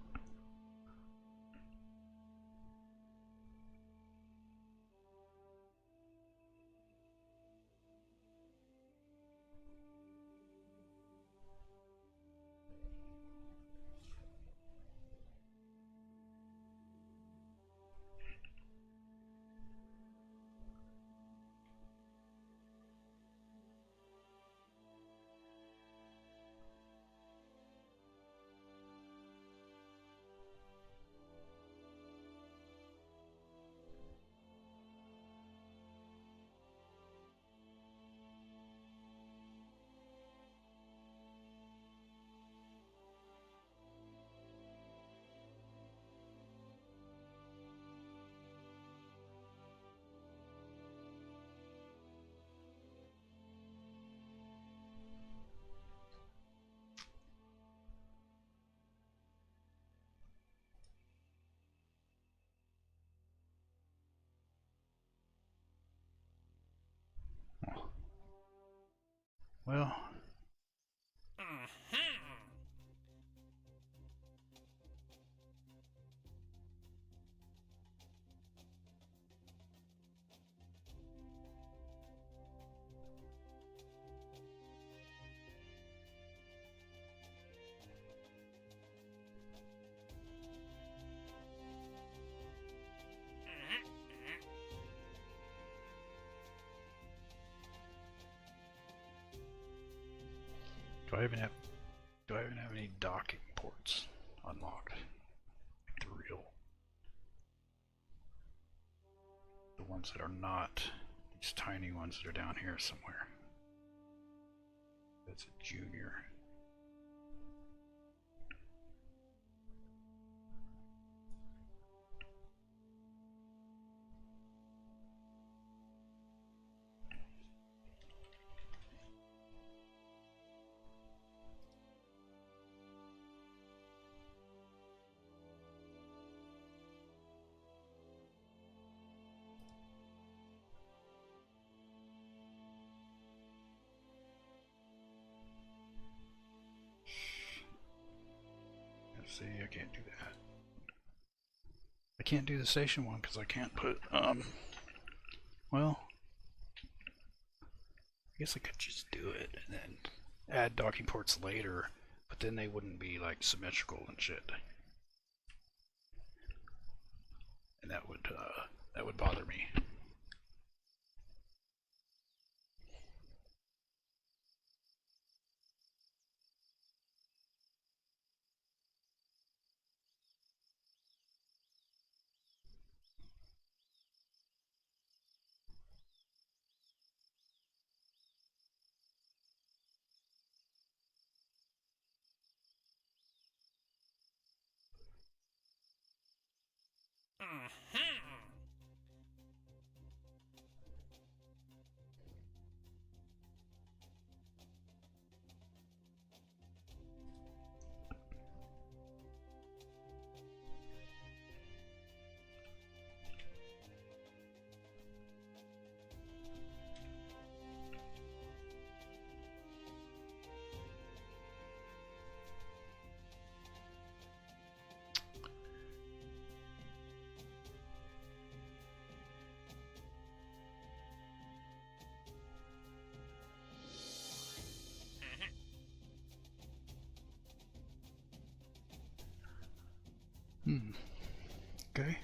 Well, do I even have any docking ports unlocked? Like the ones that are not these tiny ones that are down here somewhere. That's a junior. See, I can't do that. I can't do the station one because I can't put, well, I guess I could just do it and then add docking ports later, but then they wouldn't be like symmetrical and shit. And that would bother me. Okay.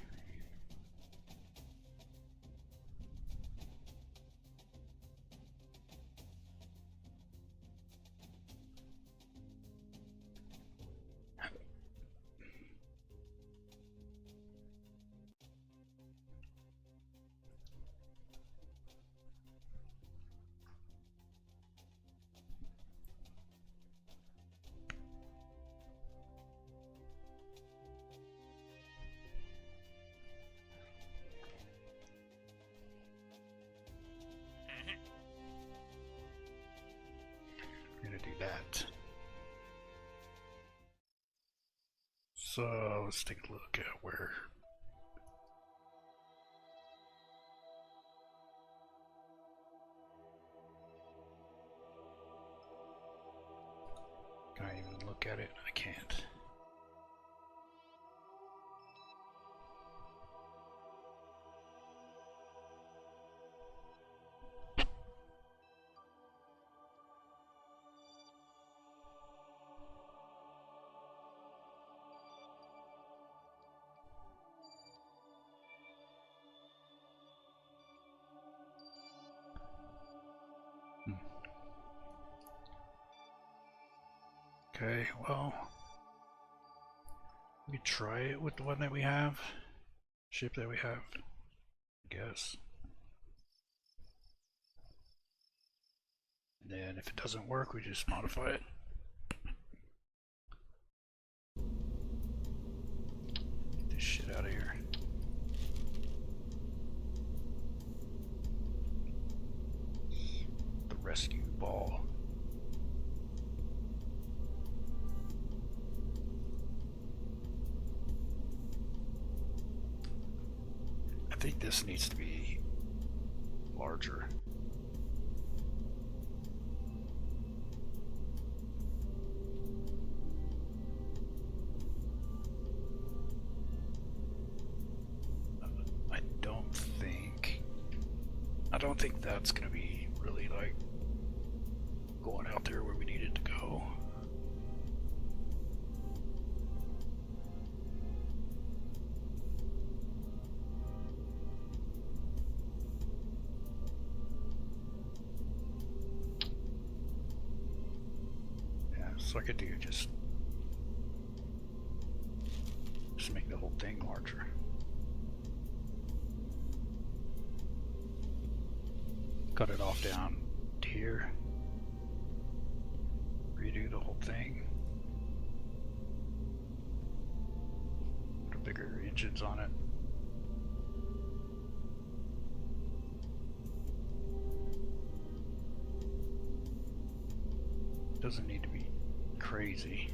We're gonna do that. So let's take a look at where. Can I even look at it? I can't. Okay, well, we try it with the one that we have, ship that we have, I guess. And then if it doesn't work, we just modify it. Get this shit out of here. The rescue ball. I think this needs to be larger. I don't think that's gonna be really like going out there where we need it to go. Yeah, so I could do just make the whole thing larger. Cut it off down to here. Redo the whole thing. Put bigger engines on it. Doesn't need to be crazy.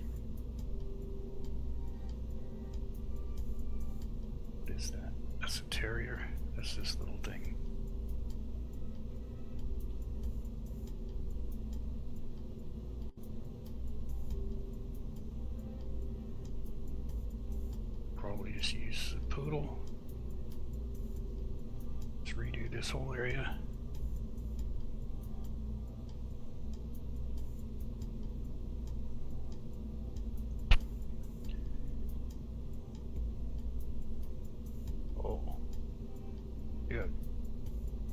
What is that? That's a Terrier. That's this little thing. Probably just use a poodle. Let's redo this whole area. Oh, yeah,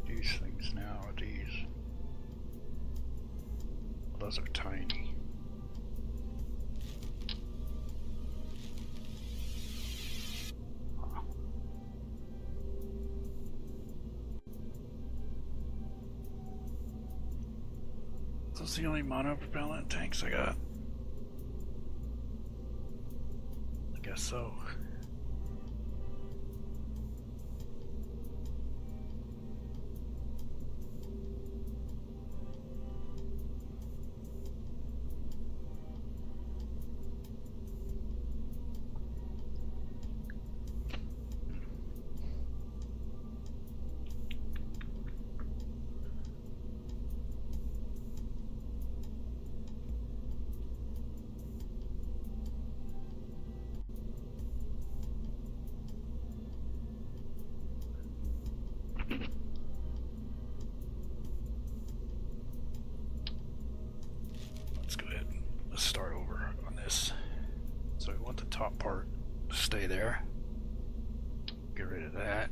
these things now are these. Those are tiny. Those are the only monopropellant tanks I got. I guess so. stay there. Get rid of that.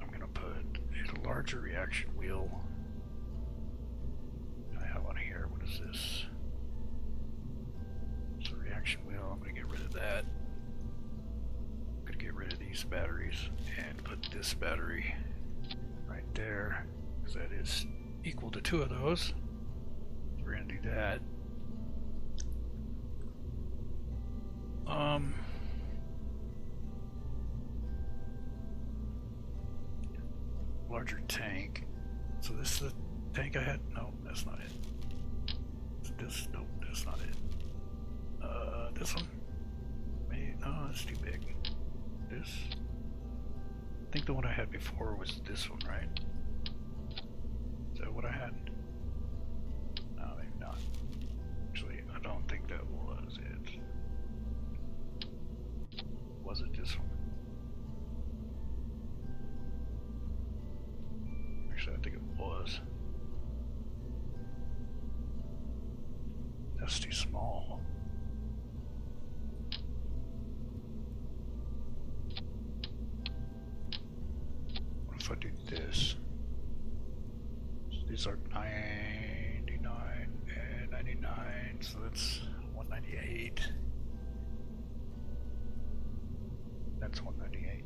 I'm gonna put a larger reaction wheel. I have one here. What is this? It's a reaction wheel. I'm gonna get rid of that. I'm gonna get rid of these batteries and put this battery right there, because that is equal to 2 of those. We're gonna do that. Larger tank. So this is the tank I had? No, that's not it. This, nope, that's not it. This one? Maybe, no, that's too big. This? I think the one I had before was this one, right? Is that what I had? No, maybe not. Actually, I don't think that was it. Was it this one? Actually, I think it was. That's too small. What if I do this? So these are 99 and 99, so that's 198. That's 198.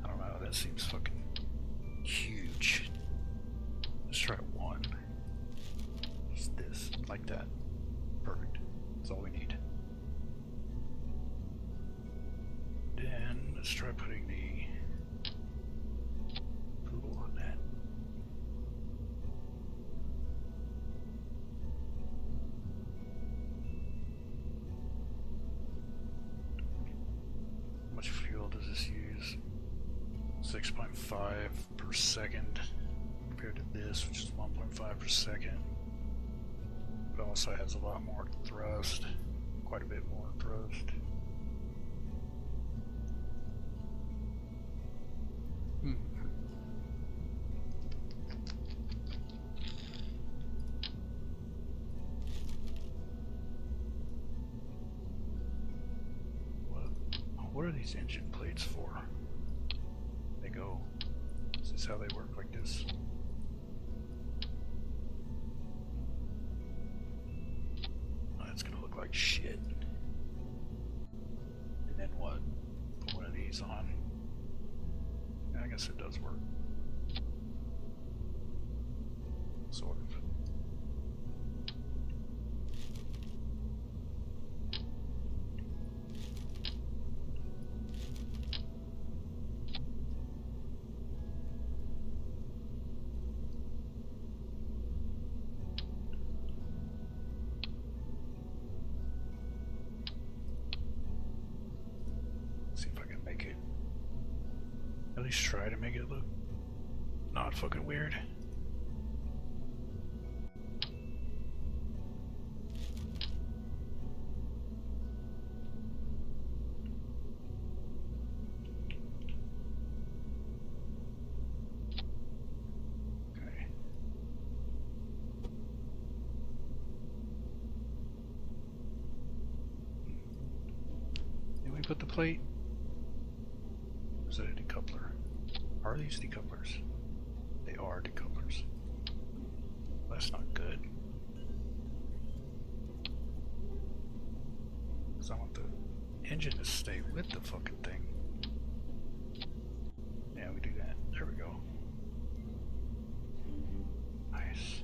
I don't know, that seems fucking huge. Let's try 1. Just this, like that. Perfect. That's all we need. Then let's try putting the poodle on that. How much fuel does this use? 6.5 per second compared to this, which is 1.5 per second. It also has a lot more thrust, quite a bit more thrust. What are these engine plates for? They go. Is this how they work, like this? Oh, that's gonna look like shit. And then what? Put one of these on. I guess it does work. Sort of. See if I can make it. At least try to make it look not fucking weird. Okay. Did we put the plate? Is that a decoupler? Are these decouplers? They are decouplers. That's not good. Because I want the engine to stay with the fucking thing. Yeah, we do that. There we go. Nice.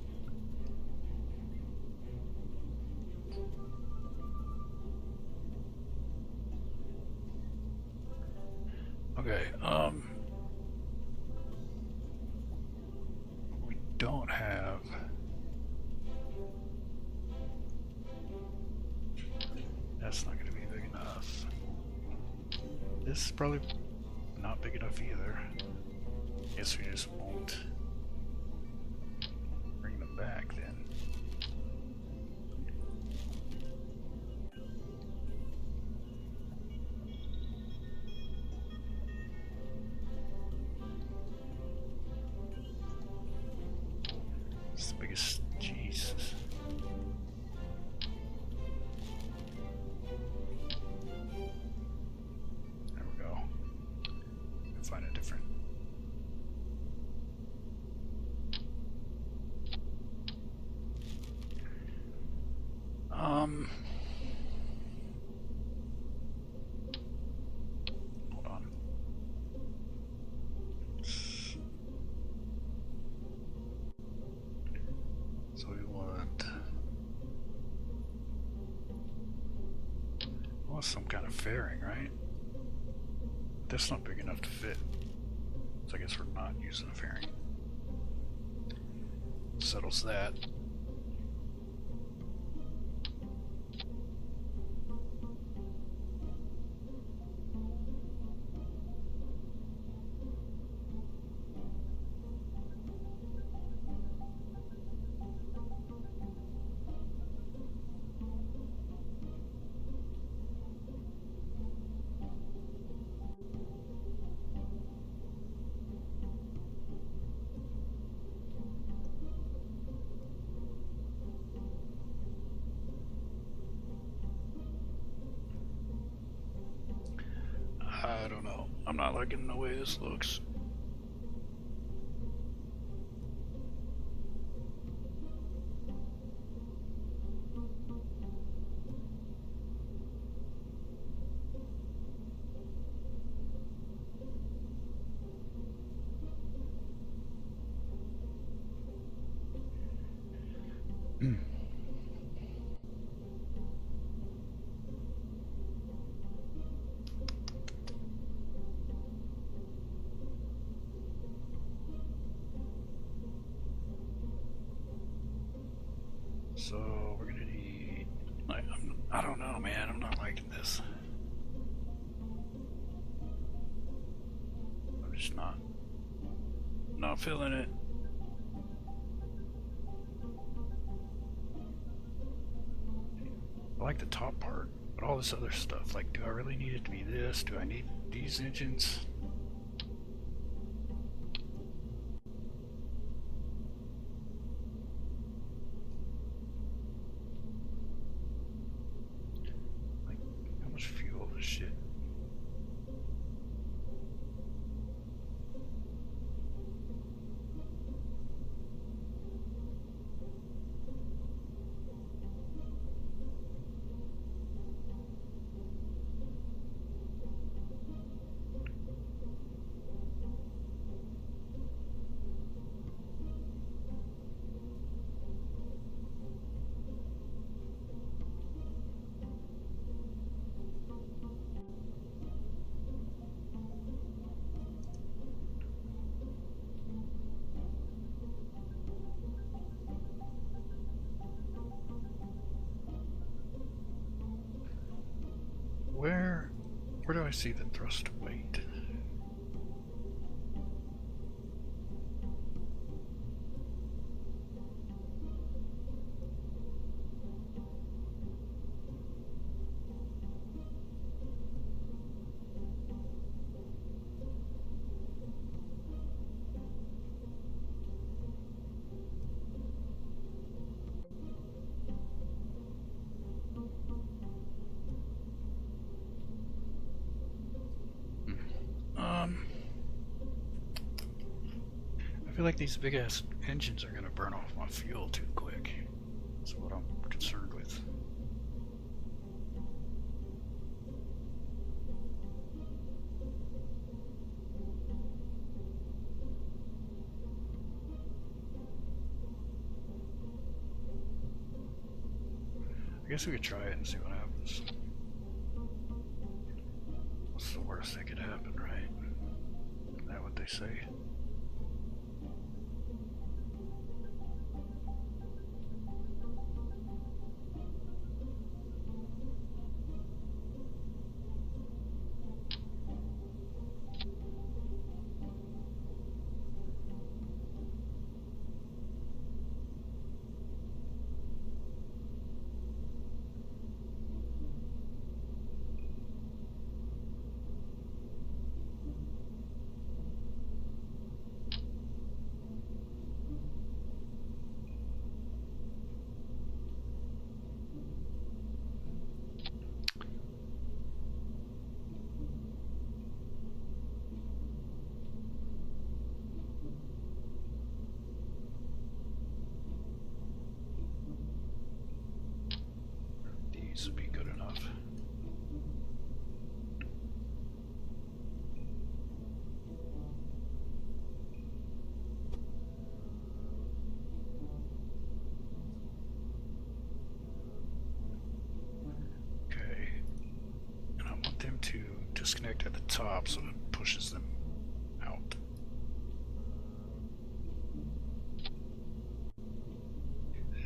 Okay, we don't have that's not going to be big enough. This is probably not big enough either. Guess we just won't bring them back then. It's the biggest. Jesus. There we go. Find a different. Hold on. So we want some kind of fairing, right? That's not big enough to fit. So I guess we're not using a fairing. Settles that. I don't know. I'm not liking the way this looks. So we're gonna need, like, I don't know, man. I'm not liking this. I'm just not feeling it. I like the top part, but all this other stuff, like, do I really need it to be this? Do I need these engines? Fuel this shit. Where do I see the thrust weight? I feel like these big ass engines are gonna burn off my fuel too quick. That's what I'm concerned with. I guess we could try it and see what happens. What's the worst that could happen, right? Isn't that what they say? them to disconnect at the top so it pushes them out.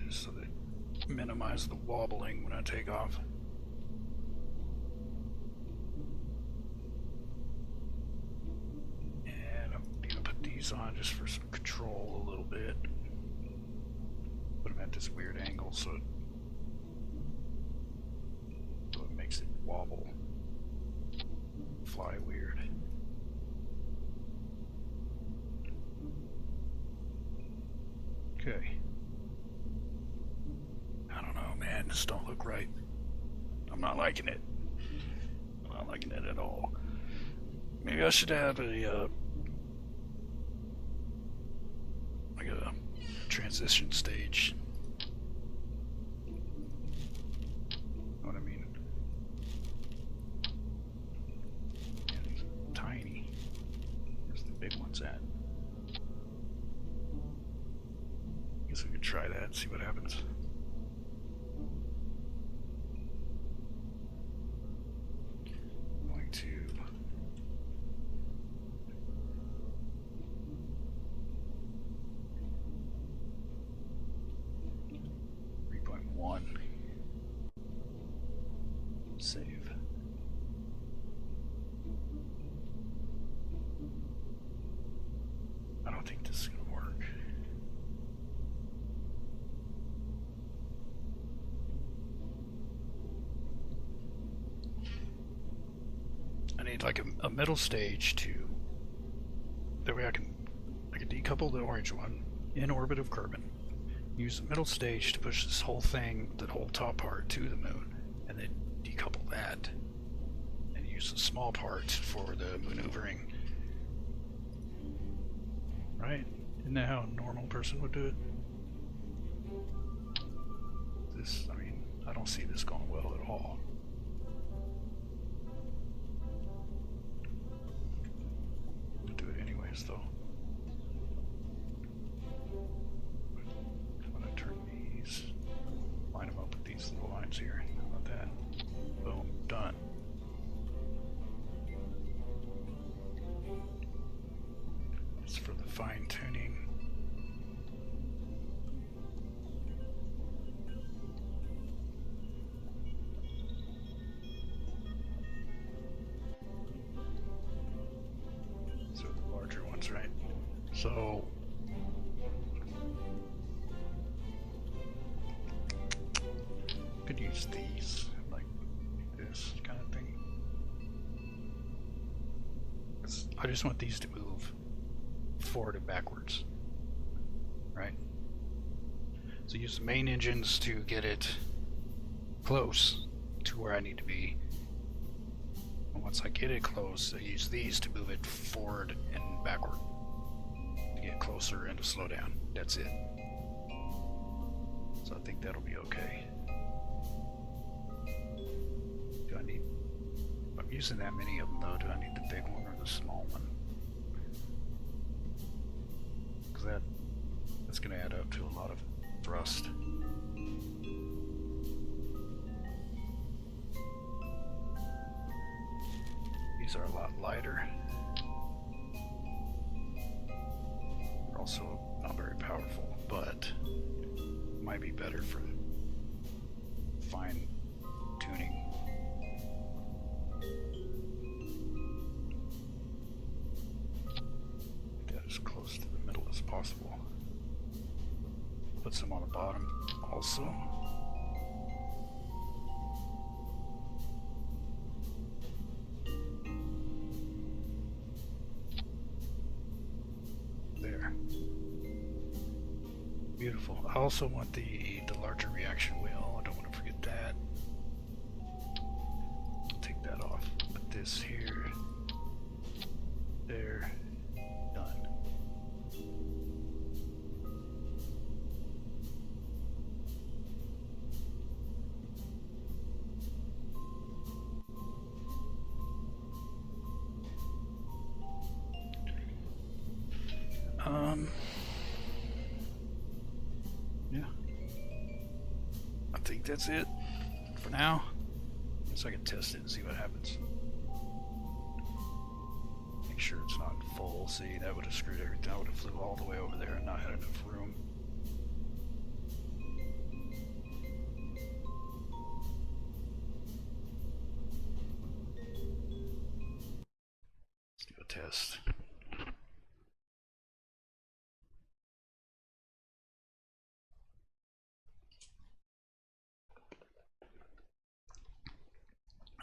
So that minimize the wobbling when I take off. And I'm gonna put these on just for some control a little bit. Put them at this weird angle so it makes it wobble, fly weird. Okay. I don't know, man. This don't look right. I'm not liking it. I'm not liking it at all. Maybe I should have a like a transition stage. Know what I mean? Yeah, these are tiny. Where's the big ones at? Guess we could try that and see what happens. I'm going to save. I don't think this is going to work. I need like a middle stage to, that way I can decouple the orange one in orbit of Kerbin, use the middle stage to push this whole thing, that whole top part, to the moon, and then decouple that and use the small part for the maneuvering. Right? Isn't that how a normal person would do it? This, I mean, I don't see this going well at all. I'll do it anyways though. I'm gonna turn these, line them up with these little lines here. How about that? Boom, done. It's for the fine tuning. So the larger ones, right? So could use these, like this kind of thing. I just want these to move forward and backwards, right? So use the main engines to get it close to where I need to be. And once I get it close, I use these to move it forward and backward to get closer and to slow down. That's it. So I think that'll be okay. Do I need, if I'm using that many of them though, do I need the big one or the small one? Because that's going to add up to a lot of thrust. These are a lot lighter. They're also not very powerful, but might be better for fine tuning. Get as close to the middle as possible. Put some on the bottom also. There. Beautiful. I also want the larger reaction wheel. I don't want to forget that. Take that off. Put this here. There. Done. Yeah. I think that's it for now. Guess I can test it and see what happens. sure it's not full. See, that would have screwed everything. I would have flew all the way over there and not had enough room. Let's do a test.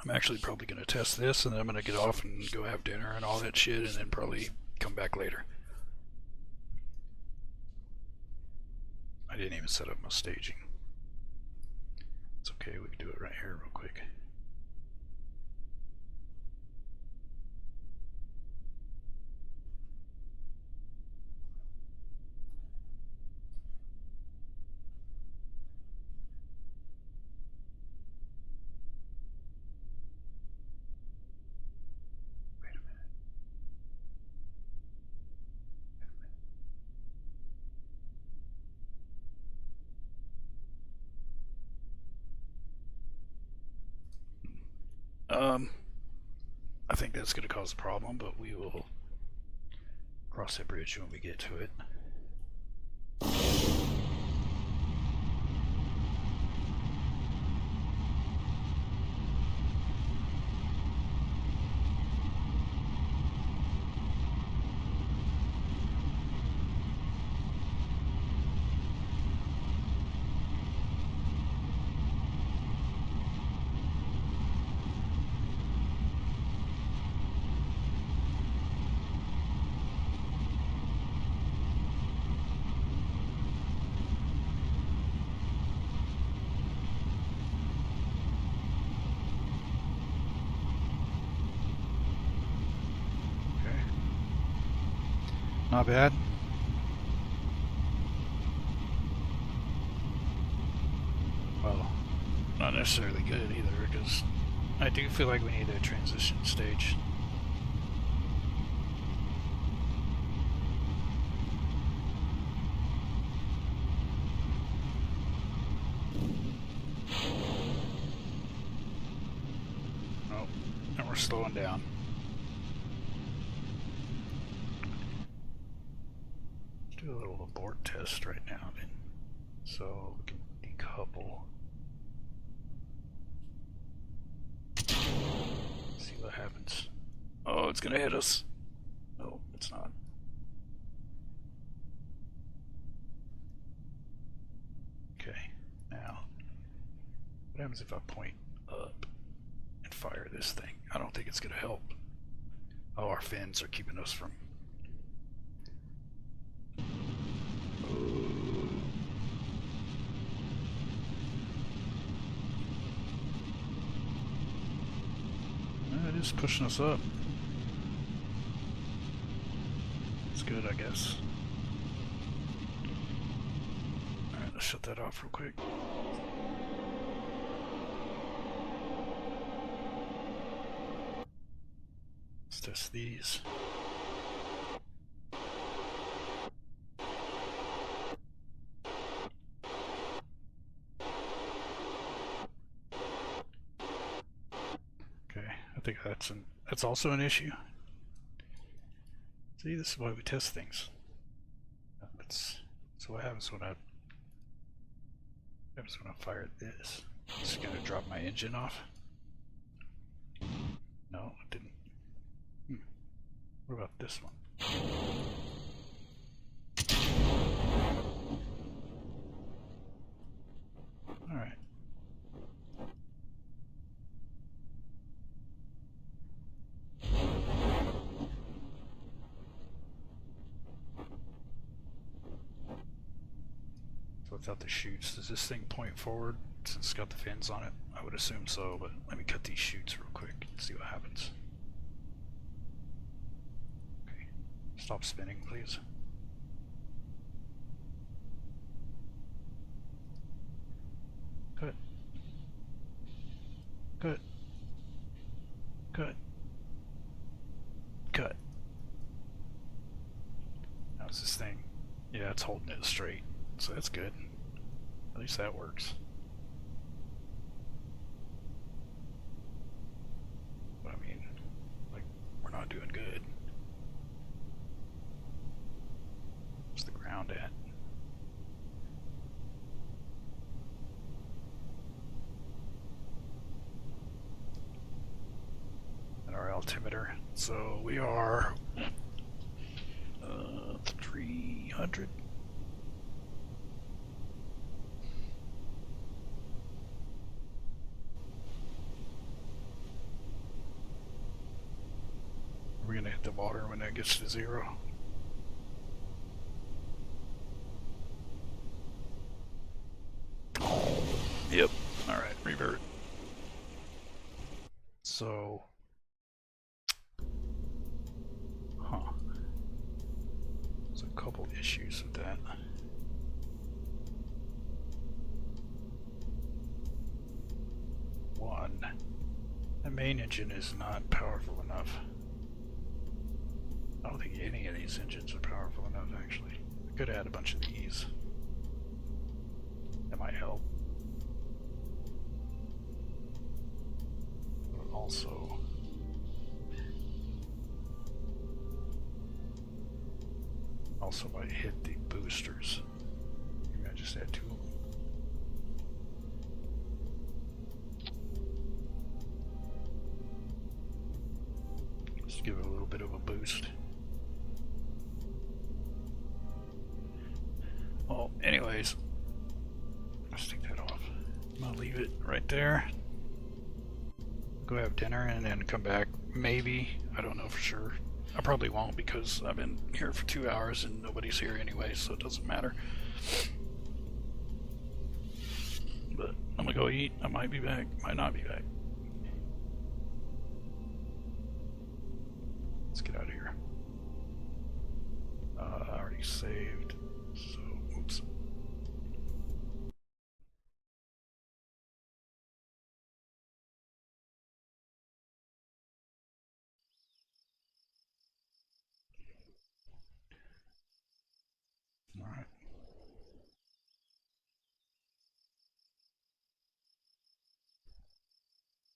I'm actually probably going to test this, and then I'm going to get off and go have dinner and all that shit, and then probably come back later. I didn't even set up my staging. It's okay, we can do it right here real quick. I think that's going to cause a problem, but we will cross that bridge when we get to it. Not bad. Well, not necessarily good either, because I do feel like we need a transition stage. Oh, and we're slowing down. Do a little abort test right now, then. So we can decouple. See what happens. Oh, it's gonna hit us. No, it's not. Okay, now what happens if I point up and fire this thing? I don't think it's gonna help. Oh, our fins are keeping us from. It is pushing us up. It's good, I guess. Alright, let's shut that off real quick. Let's test these. I think that's also an issue. See, this is why we test things. So what happens when I fire this? It's gonna drop my engine off. No, it didn't. What about this one? All right. Without the chutes, does this thing point forward since it's got the fins on it? I would assume so, but let me cut these chutes real quick and see what happens. Okay, stop spinning, please. Cut. Cut. Cut. Cut. How's this thing? Yeah, it's holding it straight, so that's good. At least that works. But I mean, like, we're not doing good. sound at? And our altimeter. So we are 300. We're gonna hit the water when that gets to 0. Yep. Alright, revert. So, there's a couple issues with that. One, the main engine is not powerful enough. I don't think any of these engines are powerful enough, actually. I could add a bunch of these. That might help. But also, might hit the boosters. Maybe I just add 2 of them. Just give it a little bit of a boost. Well, anyways, let's take that off. I'm gonna leave it right there. Go have dinner and then come back. Maybe. I don't know for sure. I probably won't because I've been here for 2 hours and nobody's here anyway, so it doesn't matter. But I'm gonna go eat. I might be back, might not be back.